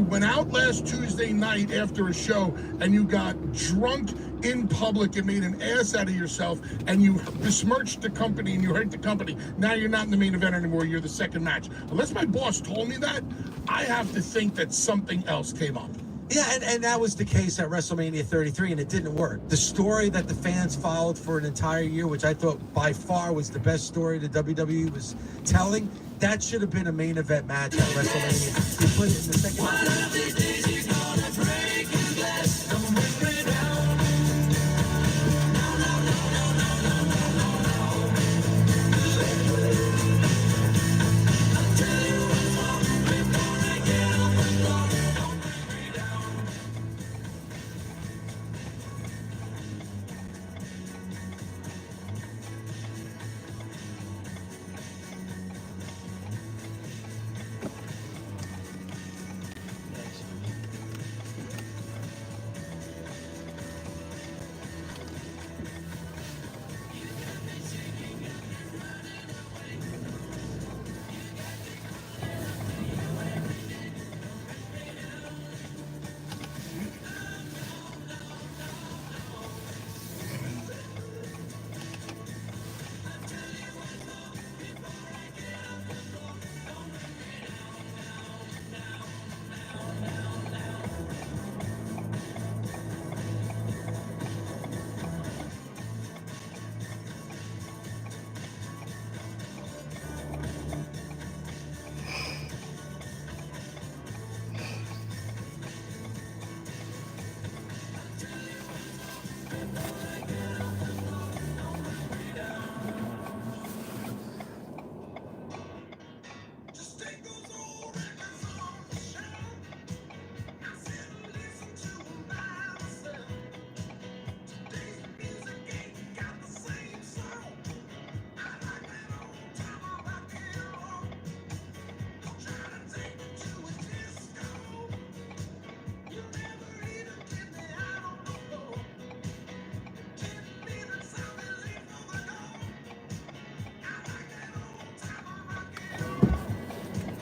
went out last Tuesday night after a show and you got drunk in public and made an ass out of yourself and you besmirched the company and you hurt the company. Now you're not in the main event anymore, you're the second match. Unless my boss told me that, I have to think that something else came up. Yeah, and that was the case at WrestleMania 33, and it didn't work. The story that the fans followed for an entire year, which I thought by far was the best story the WWE was telling, that should have been a main event match at WrestleMania. We put it in the second match.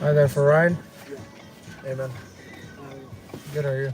Hi there for Ryan. Hey man. Good, how are you?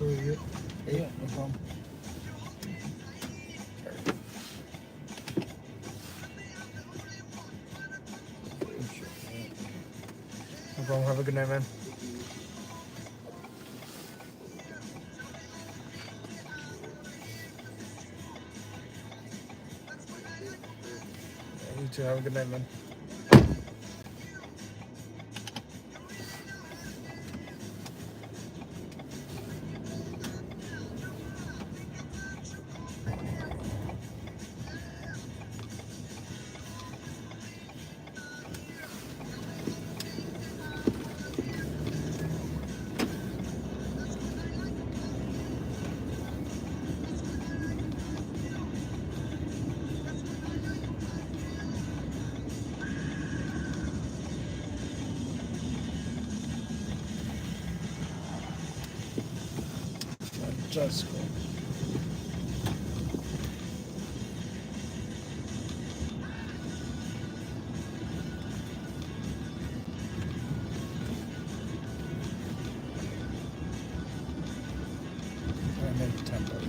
Yeah, no problem. No problem. Have a good night, man. You too. Have a good night, man. Just cool. I make tempos.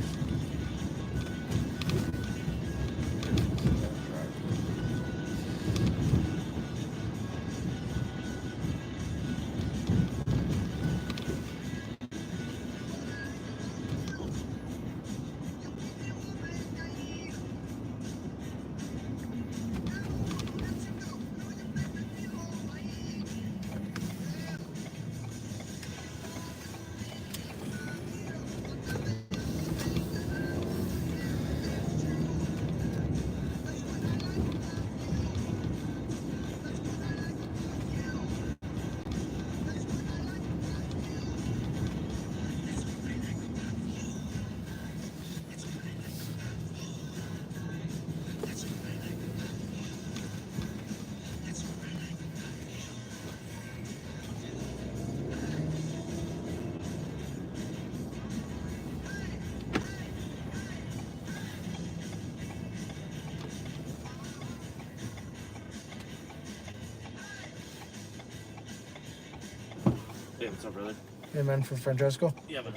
Hey, what's up, brother? Hey, man, for Francesco. Yeah, man.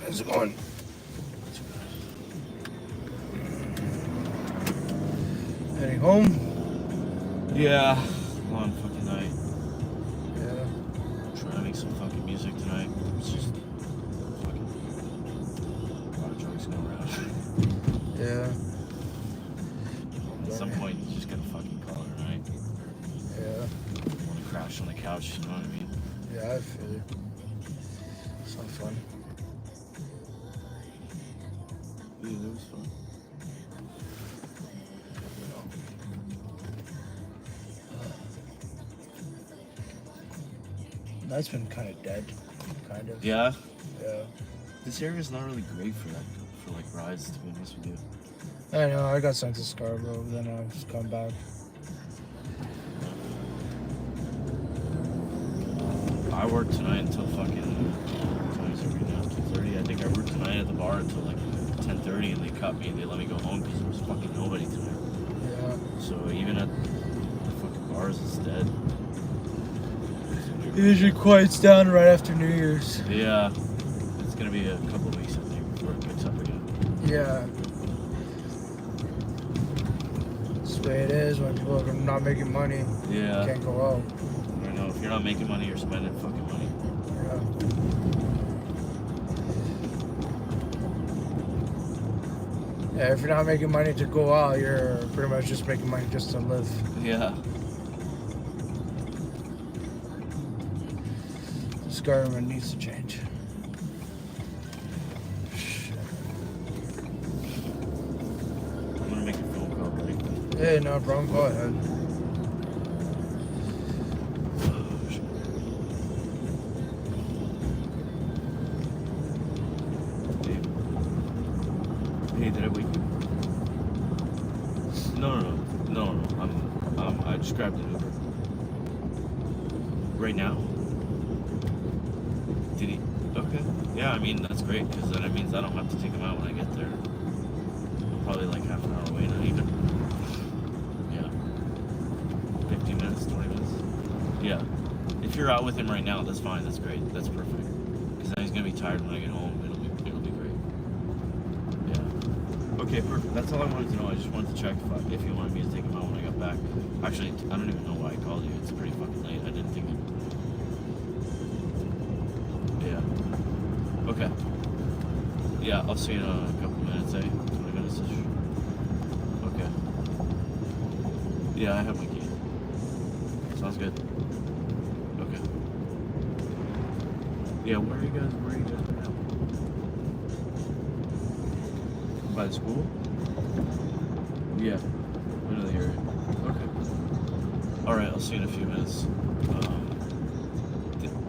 How's it going? Heading home? Yeah, long fucking night. Yeah. Trying to make some fucking music tonight. It's just fucking a lot of drugs going around. Yeah. At some point, you just gotta fucking call it, right? Yeah. Want to crash on the couch, you know what I mean? Yeah, I feel you. It's not fun. Yeah, that was fun. That's been kind of dead, kind of. Yeah? Yeah. This area's not really great for that, for like rides, to be honest with you. I know, I got sent to Scarborough, then I've just come back. I worked tonight until fucking, what time is it right now? 2:30. I think I worked tonight at the bar until like 10:30 and they cut me. They let me go home because there was fucking nobody tonight. Yeah. So even at the fucking bars, it's dead. It usually quiets down right after New Year's. Yeah. It's gonna be a couple of weeks, I think, before it picks up again. Yeah. That's the way it is when people are not making money. Yeah. You can't go out. I know, if you're not making money, you're spending fucking money. Yeah, if you're not making money to go out, you're pretty much just making money just to live. Yeah. This government needs to change. I'm gonna make a phone call, buddy. Hey, no problem. Go ahead. Hey, did I wake you? No. I just grabbed an Uber. Right now? Did he? Okay. Yeah, I mean, that's great, because then it means I don't have to take him out when I get there. I'll probably like half an hour away, not even. Yeah. 15 minutes, 20 minutes. Yeah. If you're out with him right now, that's fine. That's great. That's perfect. Because then he's gonna be tired when I get home. It'll be great. Yeah. Okay, perfect. That's all I wanted to know. I just wanted to check if you wanted me to take him out when I got back. Actually, I don't even know why I called you. It's pretty fucking late. I didn't think it. Yeah. Okay. Yeah, I'll see you in a couple minutes, 20 minutes ish. Okay. Yeah, I have my key. Sounds good. Okay. Yeah, where are you guys right now? By the school? Yeah. I know the area. Okay. Alright, I'll see you in a few minutes.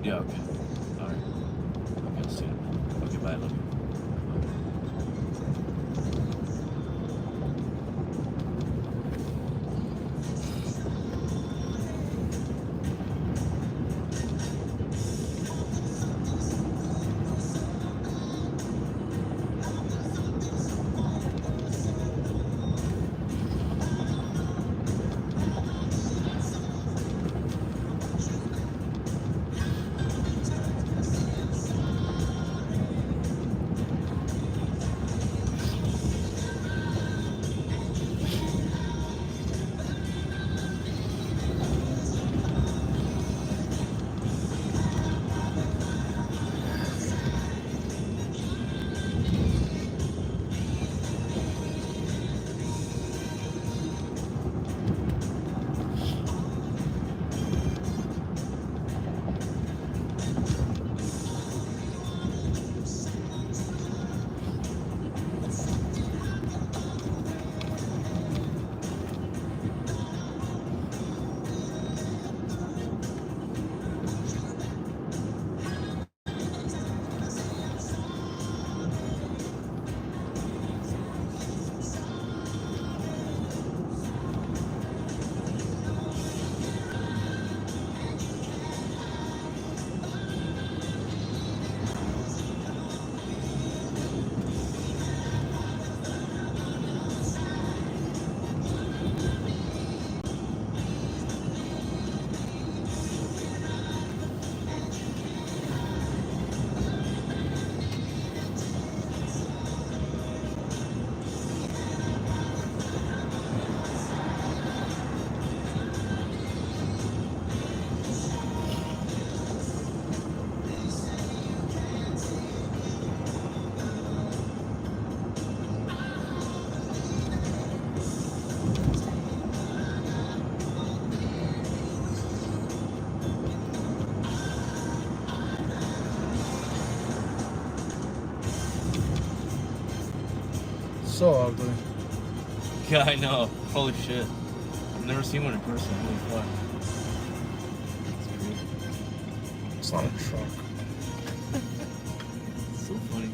Yeah, okay. Alright. Okay, I'll see you. Okay, bye, love you. So ugly. Yeah, I know. Holy shit. I've never seen one in person. Holy fuck. It's crazy. It's not a truck. So funny.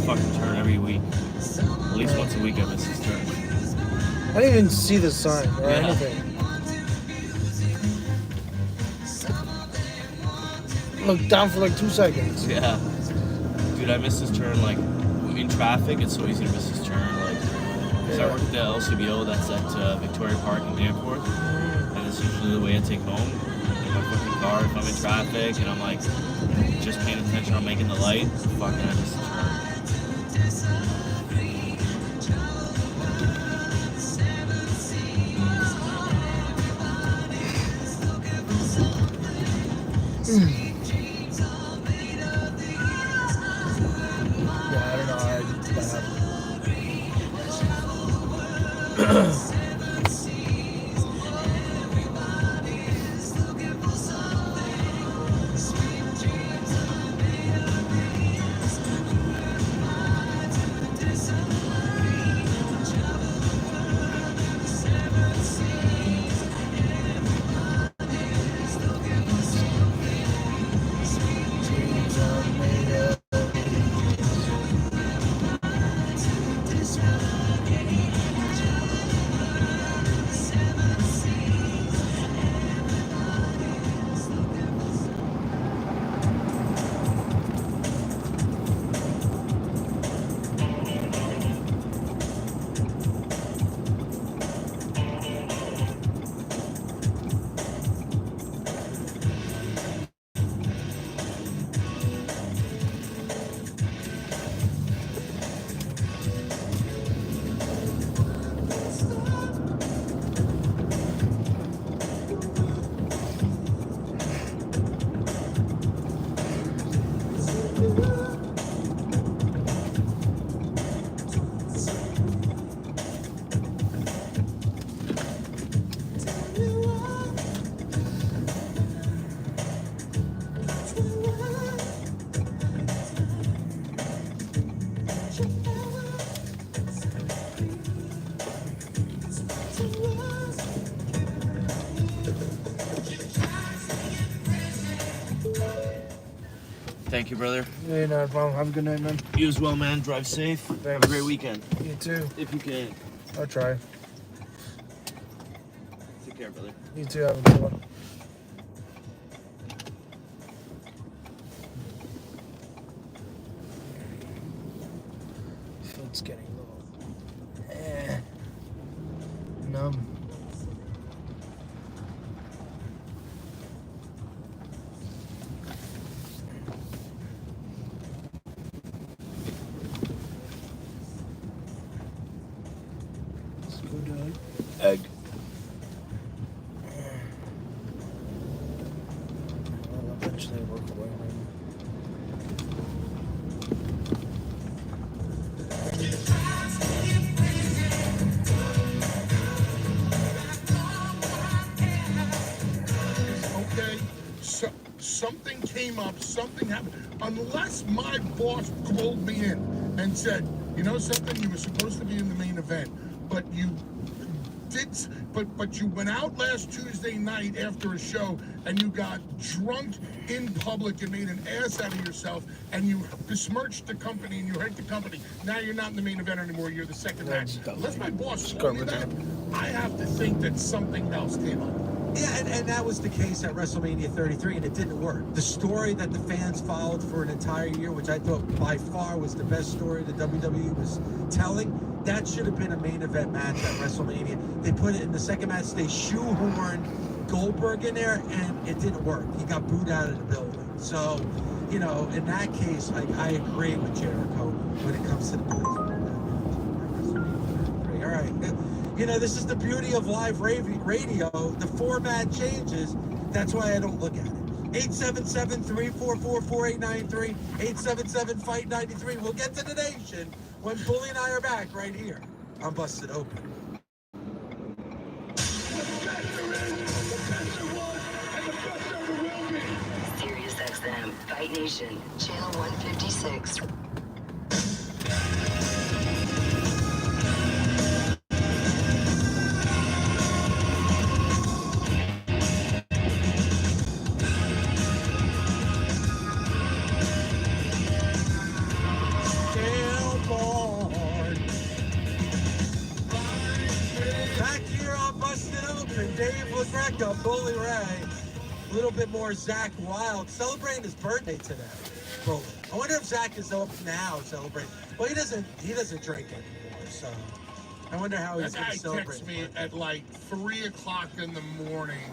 fucking turn every week. At least once a week I miss his turn. I didn't even see the sign or Yeah. anything. Look down for like 2 seconds. Yeah. Dude, I missed his turn, like, in traffic, it's so easy to miss his turn, like, because I work at the LCBO that's at Victoria Park in Danforth, and it's usually the way I take home, in my fucking car, if I'm in traffic, and I'm, like, just paying attention on making the light, fucking I miss the turn. Yeah, I don't know how that happened. Thank you, brother. Hey, no problem. Have a good night, man. You as well, man. Drive safe. Have a great weekend. You too. If you can. I'll try. Take care, brother. You too. Have a good one. Foot's getting a little numb. Let's go down. Egg. I'll eventually work away. Okay, so something came up, something happened. Unless my boss called me in and said, you know something, you were supposed to be in the main event, but you did, but you went out last Tuesday night after a show and you got drunk in public and made an ass out of yourself and you besmirched the company and you hurt the company. Now you're not in the main event anymore, you're the second match. Unless my boss told me that, I have to think that something else came up. Yeah, and that was the case at WrestleMania 33, and it didn't work. The story that the fans followed for an entire year, which I thought by far was the best story the WWE was telling, that should have been a main event match at WrestleMania. They put it in the second match, they shoehorned Goldberg in there, and it didn't work. He got booed out of the building. So, you know, in that case, I agree with Jericho when it comes to the all right. You know, this is the beauty of live radio. The format changes. That's why I don't look at it. 877-344-4893. 877-FIGHT-93. We'll get to the nation when Bully and I are back right here on Busted Open. Sirius XM, Fight Nation, Channel 156. backup, Bully Ray. A little bit more Zach Wild, celebrating his birthday today. Bully. I wonder if Zach is up now celebrating. Well, he doesn't drink anymore, so I wonder how he's That going guy to celebrate. texts me at like 3 o'clock in the morning,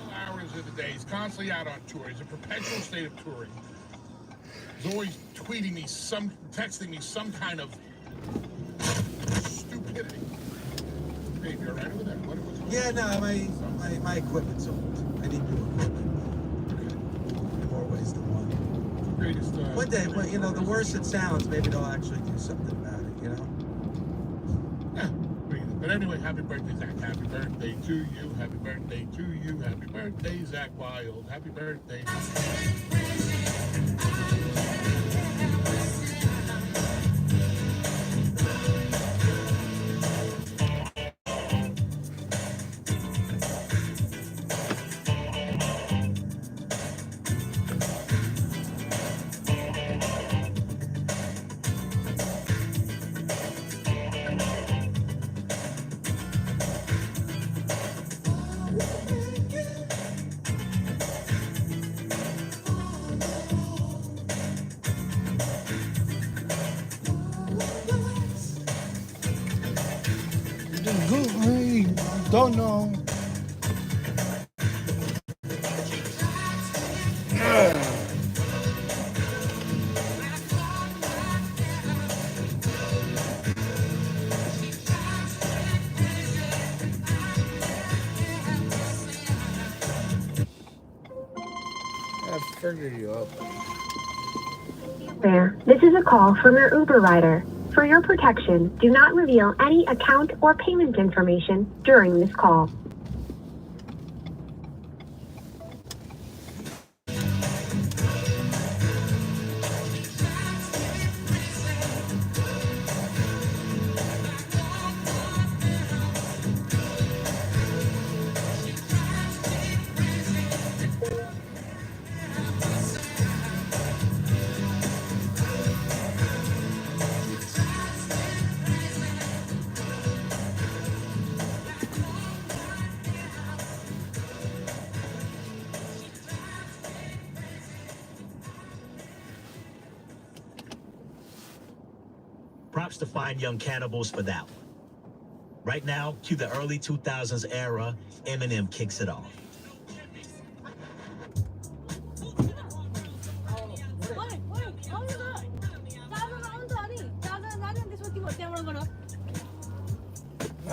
all hours of the day. He's constantly out on tour. He's in a perpetual state of touring. He's always texting me some kind of stupidity. Hey, you all right with that? What's going on? Yeah, no, my equipment's old. I need new equipment. In more ways than one. Greatest, One day, well, you know, the worse it sounds, maybe they'll actually do something about it, you know? Yeah. But anyway, happy birthday, Zach. Happy birthday to you. Happy birthday to you. Happy birthday, Zach Wild. Happy birthday. I don't know. I figured you up. There. This is a call from your Uber rider. For your protection, do not reveal any account or payment information during this call. Props to Fine Young Cannibals for that one. Right now, to the early 2000s era, Eminem kicks it off.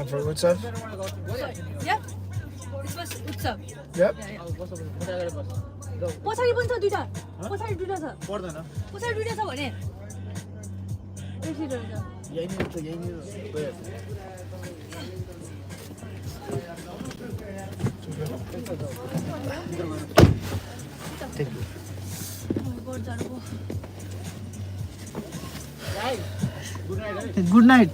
For what's up? Yeah. This was Utsav. Yep. पछाडि पनि छ दुईटा पछाडि दुईटा छ पर्दैन पछाडि दुईटा छ भने Good night.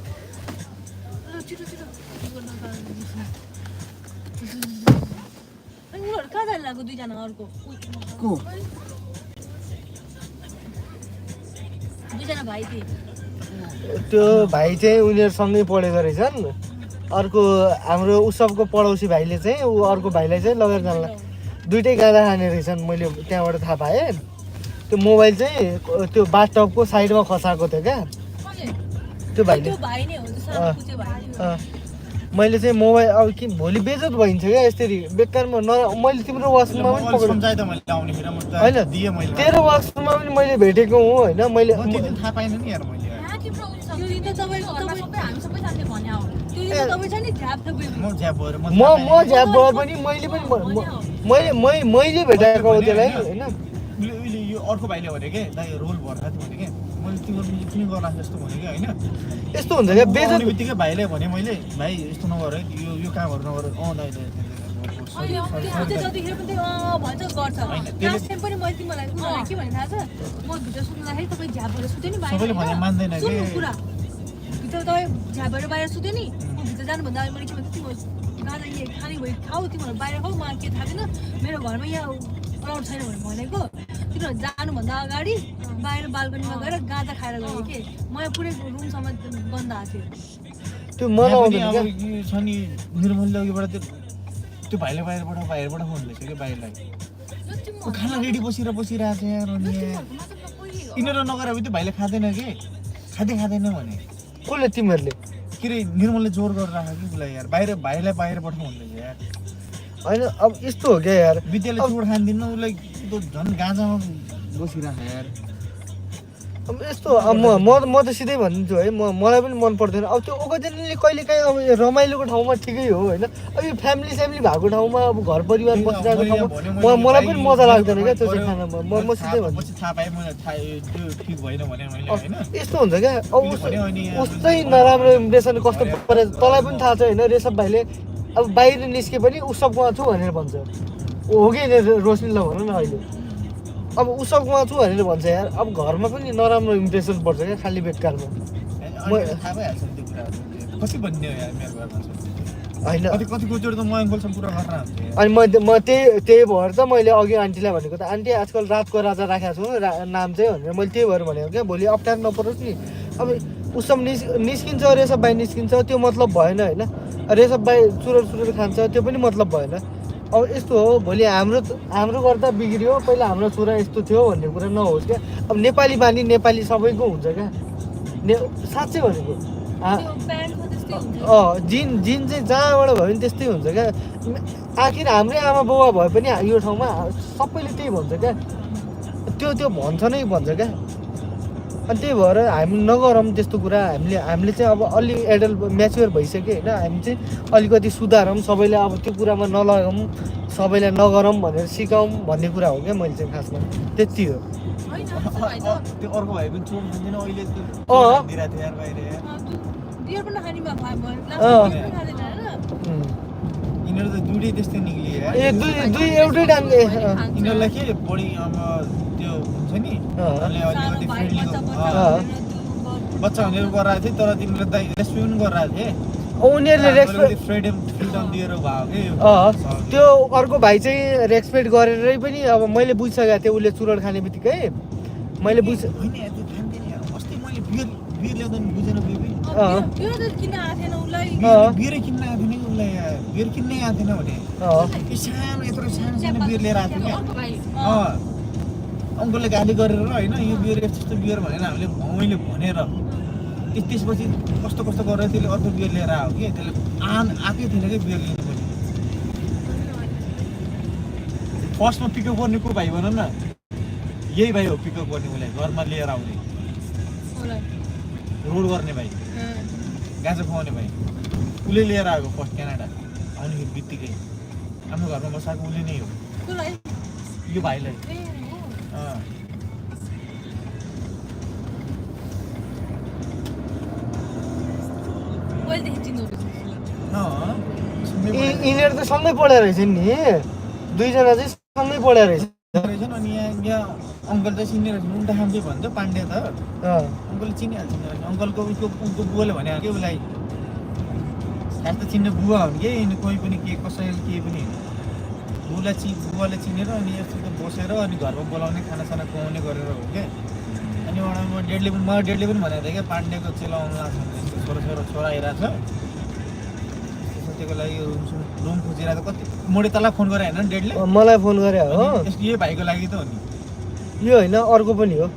उनीहरू कहाँ जानु लाग्यो दुईजना अर्को को दुईजना भाइ थिए त्यो भाइ चाहिँ उनीहरूसँगै पढेको रहेछन् अर्को हाम्रो उसबको पडौसी भाइले चाहिँ ऊ अर्को भाइलाई चाहिँ लगेर जानला दुइटै गाँजा खाने रहेछन् मैले त्यहाँबाट थाहा पाएँ त्यो मोबाइल चाहिँ त्यो बाथटबको साइडमा खसाएको थियो क्या त्यो भाइले मैले चाहिँ मोबाइल अब कि भोलि बेजत भइन्छ क्या यसरी बेकारमा मैले तिम्रो वासरुममा पनि पक्रेँ होइन तेरो वासरुममा पनि मैले भेटेको हुँ होइन मैले थाहा पाएन नि यार मैले म झ्याप भए पनि मैले भेटाएको हो त्यसलाई होइन यो अर्को भाइले भने के दाइ रोल भर्खा थियो भने के मैले तिमी गर्ला जस्तो भने के होइन यस्तो हुन्छ क्या बेजत बित्तिकै भाइले भने मैले भाइ यस्तो नगर है यो कामहरू नगर दाइ जतिखेर पनि भन्छ गर्छ लास्ट टाइम पनि मैले तिमीलाई उनीहरूलाई के भने थाहा छ म भित्र सुत्दाखेरि तपाईँ झ्यापबाट सुत्यो नि सबैले भने मान्दैन कि कुरा भित्र तपाईँ झ्यापबाट बाहिर सुत्यो नि म भित्र जानुभन्दा अगाडि मैले के भन्छ तिम्रो गाजा खाने भयो खाऊ तिमीहरू बाहिर खाऊ मलाई के थाहा छैन मेरो घरमा यहाँ अलाउड छैन भनेको तिनीहरू जानुभन्दा अगाडि बाहिर बाल्कनीमा गएर गाजा खाएर गयो कि मलाई पुरै रुमसम्म गन्ध आएको थियो त्यो मलाई छ नि निर्मलले अघिबाट त्यो त्यो भाइले बाहिरबाट फोन ल्याएको कि भाइलाई खाना रेडी बसिरहेको छ यार अनि यिनीहरू नगरे त्यो भाइले खाँदैन कि खाँदैन भने कसले तिमीहरूले के अरे निर्मलले जोर गरेर राख्यो कि उसलाई यार भाइलाई बाहिर पठाउनु भन्दैछ यार होइन अब यस्तो हो क्या यार विद्यालय चोर खाँदिन उसलाई त्यो झन् गाँजामा बसिरहेको यार अब यस्तो म त सिधै भनिदिन्छु है मलाई पनि मन पर्दैन अब त्यो ओकेजनली कहिलेकाहीँ अब रमाइलोको ठाउँमा ठिकै हो होइन अब यो फ्यामिली भएको ठाउँमा अब घर परिवार बसिरहेको ठाउँमा मलाई पनि मजा लाग्दैन क्या त्यो चाहिँ खानामा म सिधै भन्छु यस्तो हुन्छ क्या अब उस्तै नराम्रो इम्प्रेसन कस्तो परे तँलाई पनि थाहा छ होइन रेशब भाइले अब बाहिर निस्के पनि उसबमा छु भनेर भन्छ हो कि रोशनीलाई भनौँ न अहिले अब उसबमा छु भनेर भन्छ यार अब घरमा पनि नराम्रो इम्प्रेसन पर्छ क्या खालि बेकारमा होइन अनि म त्यही भएर त मैले अघि आन्टीलाई भनेको त आन्टी आजकल रातको राजा राखेको छु नाम चाहिँ भनेर मैले त्यही भएर भनेको क्या भोलि अप्ठ्यारो नपरोस् नि अब उसब निस्किन्छ रेशब भाइ निस्किन्छ त्यो मतलब भएन होइन रेशब भाइ चुरोट खान्छ त्यो पनि मतलब भएन अब यस्तो हो भोलि हाम्रो गर्दा बिग्रियो पहिला हाम्रो छोरा यस्तो थियो भन्ने कुरा नहोस् क्या अब नेपाली बानी नेपाली सबैको हुन्छ क्या साँच्चै भनेको जिन चाहिँ जहाँबाट भयो भने त्यस्तै हुन्छ क्या आखिर हाम्रै आमा बाबा भए पनि यो ठाउँमा सबैले त्यही भन्छ क्या त्यो भन्छ नै भन्छ क्या अनि त्यही भएर हामी नगरौँ त्यस्तो कुरा हामीले चाहिँ अब अलि एडल्ट म्याच्योर भइसक्यो होइन हामी चाहिँ अलिकति सुधारौँ सबैले अब त्यो कुरामा नलगाउँ सबैलाई नगरौँ भनेर सिकाउँ भन्ने कुरा हो क्या मैले चाहिँ खासमा त्यति हो त्यो अर्को भाइ पनि चोर खाँदैन अहिले यिनीहरू त दुइटै त्यस्तै निक्लियो दुई एउटै डान्ने यिनीहरूलाई के बढी अब त्यो हुन्छ नि अलिकति फ्रेन्डली बच्चा हुनेर गराएको थिएँ तर तिमीले रेस्पेक्ट पनि गराएको थिएँ उनीहरूले फ्रिडम दिएर भयो कि त्यो अर्को भाइ चाहिँ रेस्पेक्ट गरेरै पनि अब मैले बुझिसकेको थिएँ उसले चुरोट खाने बित्तिकै मैले अस्ति मैले बियर ल्याउँदा नि बुझेन बियर किन्न आएको थिएन उसलाई बियर किन्न आएको थिएन कि उसलाई बियर किन्नै आएको थिएन भने सानो यत्रो सानो बियर लिएर आएको थियो क्या अङ्कलले गाली गरेर होइन यो बियर यस्तो बियर भनेर मैले भनेर त्यसपछि कस्तो गरेर त्यसले अर्को बियर लिएर आयो कि त्यसले आएकै थिएन कि बियर लिनु पनि फर्स्टमा पिकअप गर्ने को भाइ भन न यही भाइ हो पिकअप गर्ने उसलाई घरमा लिएर आउने रोड गर्ने भाइ गाँजा खुवाउने भाइ उसले लिएर आएको फर्स्ट क्यानाडा आउनेखेरि बित्तिकै आफ्नो घरमा बसाएको उसले नै हो यो भाइलाई यिनीहरू त सँगै पढेर रहेछ नि दुईजना चाहिँ सँगै पढेर रहेछ अनि यहाँ अङ्कल चाहिँ सिनियर उल्टा खान्थ्यो भन्छ पाण्डे त अङ्कलले चिनिहाल्छ अङ्कलको उसको बुवाले भने कि उसलाई खास त चिन्ने बुवा हो कि कोही पनि के कसैले केही पनि बुवाले चिनेर अनि यस्तो त बसेर अनि घरमा बोलाउने खानासाना खुवाउने गरेर हो क्या अनि एउटा डेडले पनि भनेको थिएँ क्या पाण्डेको चेला आउनु लाग्छ छोरा आइरहेको छ त्यसको लागि रुम खोजिरहेको कति मोडे तँलाई फोन गरे होइन डेडले मलाई फोन गरे हो यही भाइको लागि त हो नि यो होइन अर्को पनि हो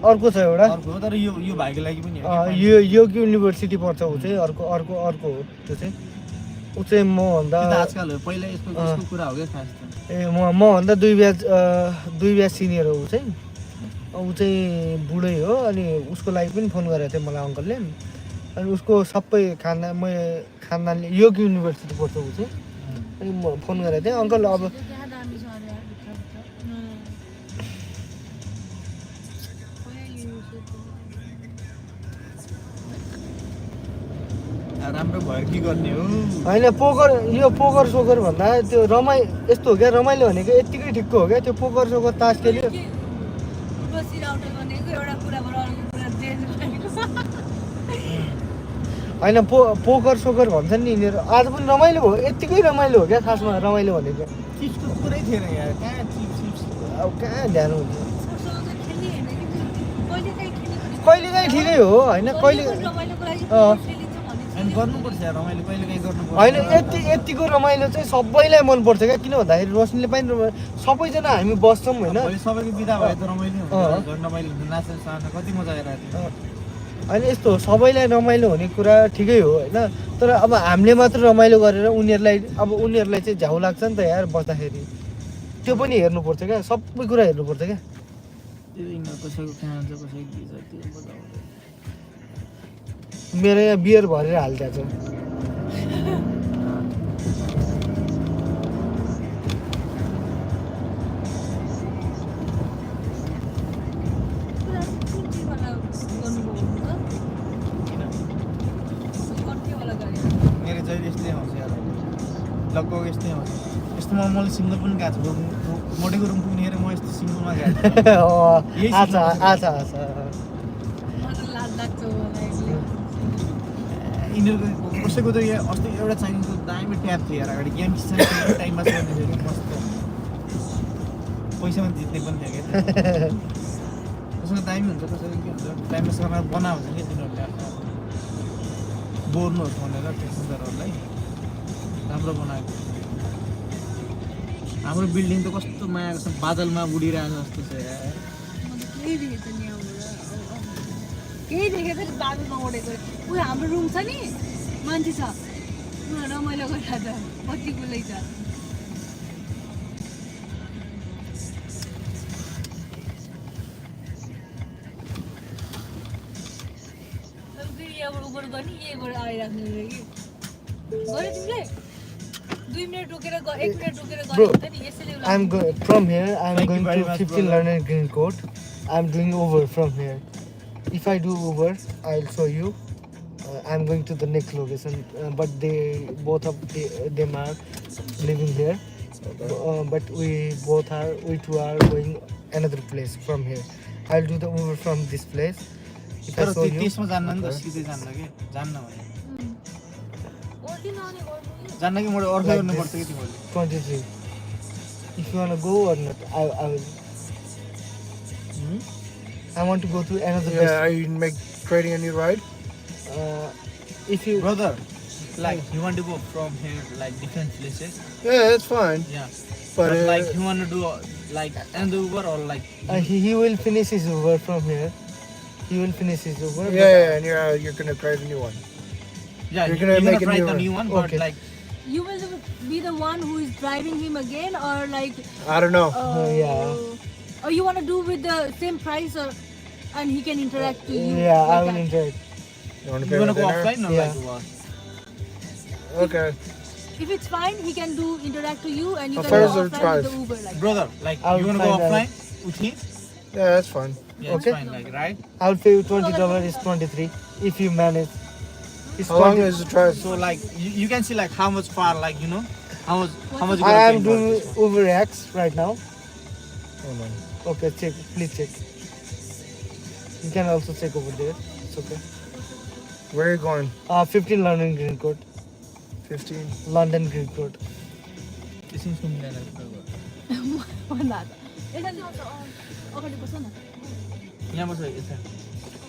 अर्को छ एउटा अर्को तर यो भाइको लागि पनि यो युनिभर्सिटी पढ्छ ऊ चाहिँ अर्को हो त्यो चाहिँ ऊ चाहिँ मभन्दा आजकल पहिला यसको कुरा हो क्या खास ए मभन्दा दुई ब्याच सिनियर हो ऊ चाहिँ बुढै हो अनि उसको लागि पनि फोन गरेको थियो मलाई अङ्कलले अनि उसको सबै खानदानले योग युनिभर्सिटी पढ्छ ऊ चाहिँ अनि म फोन गरेको थिएँ अङ्कल अब राम्रो भएर के गर्ने हो होइन पोकर सोकर भन्दा त्यो यस्तो हो क्या रमाइलो भनेको यत्तिकै ठिक्क हो क्या त्यो पोकर सोकर तास खेल्यो होइन पोकर सोकर भन्छन् नि यिनीहरू आज पनि रमाइलो भयो यत्तिकै रमाइलो हो क्या खासमा रमाइलो भनेको चिप्सको कुरै थिएन यार कहाँ चिप्स अब कहाँ ध्यान हुन्छ कहिलेकाहीँ ठिकै हो होइन कहिले अनि गर्नुपर्छ यार रमाइलो कहिले काहीँ गर्नुपर्छ होइन यतिको रमाइलो चाहिँ सबैलाई मनपर्छ क्या किन भन्दाखेरि रोशनीले पनि सबैजना हामी बस्छौँ होइन भोलि सबैको बिदा भयो त रमाइलो हुन्छ झन् रमाइलो हुन्छ नाच्न सार्न कति मजा आइरहेको थियो होइन यस्तो सबैलाई रमाइलो हुने कुरा ठिकै हो होइन तर अब हामीले मात्र रमाइलो गरेर उनीहरूलाई चाहिँ झ्याउ लाग्छ नि त यार बस्दाखेरि त्यो पनि हेर्नुपर्छ क्या सबै कुरा हेर्नुपर्छ क्या त्यो यिनीहरू कसैको खान्छ कसैको दिन्छ त्यो बजाउँदै मेरो यहाँ बियर भरेर हालिदिएको छ मेरो जहिले यस्तै आउँछ यार लगभग यस्तै आउँछ यस्तोमा मैले सिङ्गल पनि गएको छु मोटेको रुम पुग्नेर म यस्तो सिङ्गलमा गएको यिनीहरूको कसैको त यहाँ अस्ति एउटा चाइनिजको दामी ट्याब थियो यार अगाडि गेम टाइममा चल्ने थियो मस्त पैसामा जित्ने पनि थियो क्या कसैको दामी हुन्छ कसैको के हुन्छ टाइममा समय बना हुन्छ कि तिनीहरूले बोर्नुहोस् भनेर पेसेन्जरहरूलाई राम्रो बनाएको हाम्रो बिल्डिङ त कस्तो मायाको छ बादलमा उडिरहेको जस्तो छ यार केही देखेको छ बादलमा उडेको उयो हाम्रो रुम छ नि मान्छे छ रमाइलो गरिरहेको छ बत्ती गुलै छ उबर गर्ने यहीँबाट आइराख्नु कि गऱ्यो तिमीले 2 मिनट रोकेर 1 मिनट रोकेर Bro, गऱ्यो नि यसैले from here I'm going to 15 London Green Court. I'm doing Uber from here. If I do Uber, I'll show you. I'm going to the next location, but both of them are living here. But we two are going another place from here. I'll do the Uber from this place. If I show you. त्यसमा जान्न नि त सिधै जान्न के जान्न भने जान्न कि मैले अर्को गर्नुपर्छ कि तिमीले 23. If you want to go or not, I will. I want to go to another place. Are you creating a new ride? If you brother, like you want to go from here like different places. Yeah, that's fine. Yeah, but like you want to do like another Uber or like he will finish his Uber from here. He will finish his Uber. Yeah, and you're gonna create a new one. Yeah, you're gonna make try a the new one, but Okay. like You will be the one who is driving him again, or like? I don't know. Yeah. Or you want to do with the same price, or and he can interact to you. Yeah, I like will that? interact. You want to you pay want to with go dinner? offline or Yeah. like what? Okay. If it's fine, he can do interact to you, and you can First go or offline with drive? the Uber. Like Brother, like I'll you want to go find out. offline with him? Yeah, that's fine. Yeah, Okay. it's fine, like right? I'll pay you $20. Is 23 if you manage. It's How long 20 is the drive? So like you can see like how much far, like you know, how much you I gonna am pay for doing this one? Uber X right now. Hold on. Okay, check. Please check. You can also check over there. It's okay. Where are you going? 15 London Green Court. 15. London Green Court. This seems to me like भन्दा यता अगाडि बस्छ न यहाँ बस्छ यता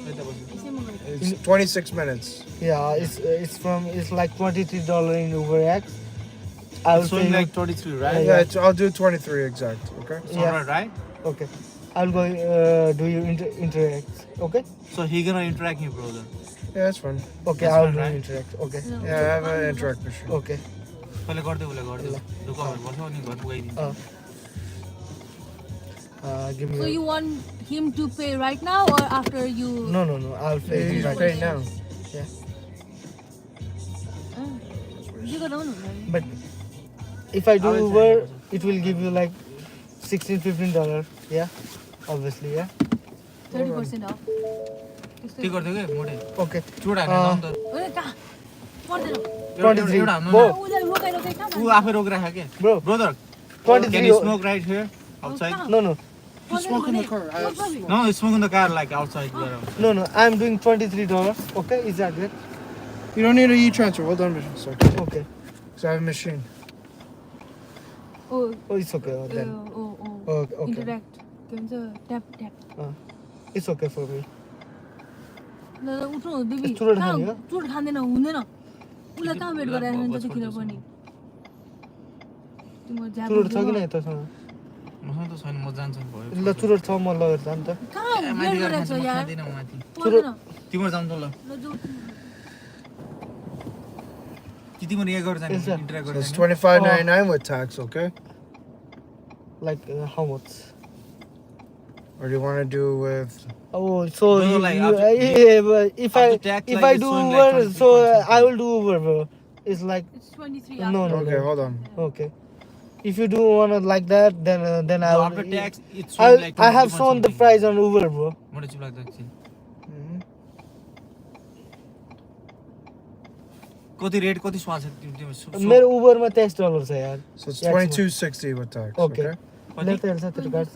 यता बस्छ यसैमा गएर It's 26 minutes. Yeah, it's like $23 in Uber X. I'll It's pay showing you. like 23, right? Yeah, I'll do 23 exact. Okay. It's Yeah. alright, right? Okay. I'll go. Do you interact? Okay. So he gonna interact you, brother. Yeah, that's fine. Okay, That's I'll fine, do right? interact. Okay. Yeah, I have an interact machine. Okay. पहिले गर्दै उसले गर्दै दोकानहरु बस्छ अनि घर पुगाइदिन्छ Give me. So you want him to pay right now or after you? No. I'll pay. He's right paying now. Yeah. You got on. But if I do Uber, it will give you like $16-15. Yeah. Obviously, yeah. 30% off. के गर्थ्यो के मोटे Okay. चुड हान्ने लाउँ त ओए कहाँ पर्दैन 23. एउटा हान्नु Bro. न उसलाई रोकाइ रोकाइ कहाँ ऊ आफै रोकिराख्यो के Bro. Brother 23. Can you smoke right here outside? No. Smoke in the car. No, smoke in the car like outside. No. I'm doing $23. Okay. Is that good? You don't need an e-transfer. Hold on a second. Okay. So I have a machine. Oh, it's okay. Then. Okay. Interact. के भन्छ tap tap It's okay for me. ल उठ्नु baby चुरोट खाने हो? चुरोट खाँदैन हुँदैन उसलाई कहाँ वेट गरेर हुन्छ त्यतिखेर पनि तिम्रो ज्याब चुरोट छ कि नै तसँग मसँग त छैन म जान्छु भयो ल चुरोट छ म लगेर जान्छ कहाँ वेट गरेको छ यार खादिन माथि पर्दैन तिम्रो जाउँ त ल ल जाऊ कि तिम्रो यहाँ गरेर जाने इन्टरेक्ट So गरेर it's जाने $25.99 with tax, okay? like how much Or do you want to do with? oh so No, you, like you, after- if after I tax, if like, I it's do showing like Uber 23 so point something. I will do Uber bro it's like it's 23 no no Okay, no. hold on. Okay if you do want it like that then I No, will after tax, it's I, showing like I have 23 shown the something. price on Uber bro What is it like that? कति rate कति स्वाद छ मेरो उबरमा $23 छ यार So it's $22.60 with tax. Okay. Okay. Let us set the card.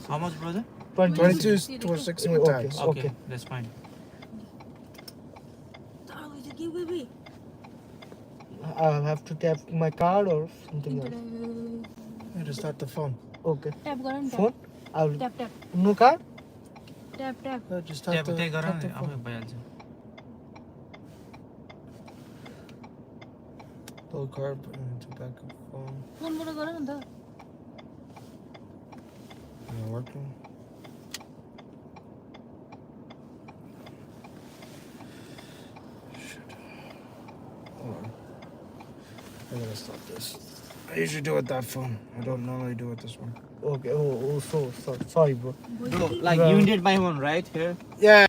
How much brother? $22.60 with tax. Okay, that's fine. I'll have to tap my card or something else. I just tap the phone. Okay. Tap गर नि Phone? I'll tap tap no card? Tap tap Just त्यहाँ tap the. त्यही गर Tap नि the आफै phone. भइहाल्छ Low card, tobacco phone. फोनबाट गर न त Not working. Shit. Hold on. I gotta stop this. I usually do it that phone. I don't normally do it this one. Okay. Oh, so sorry bro. Bro, like you did my one right here. Yeah.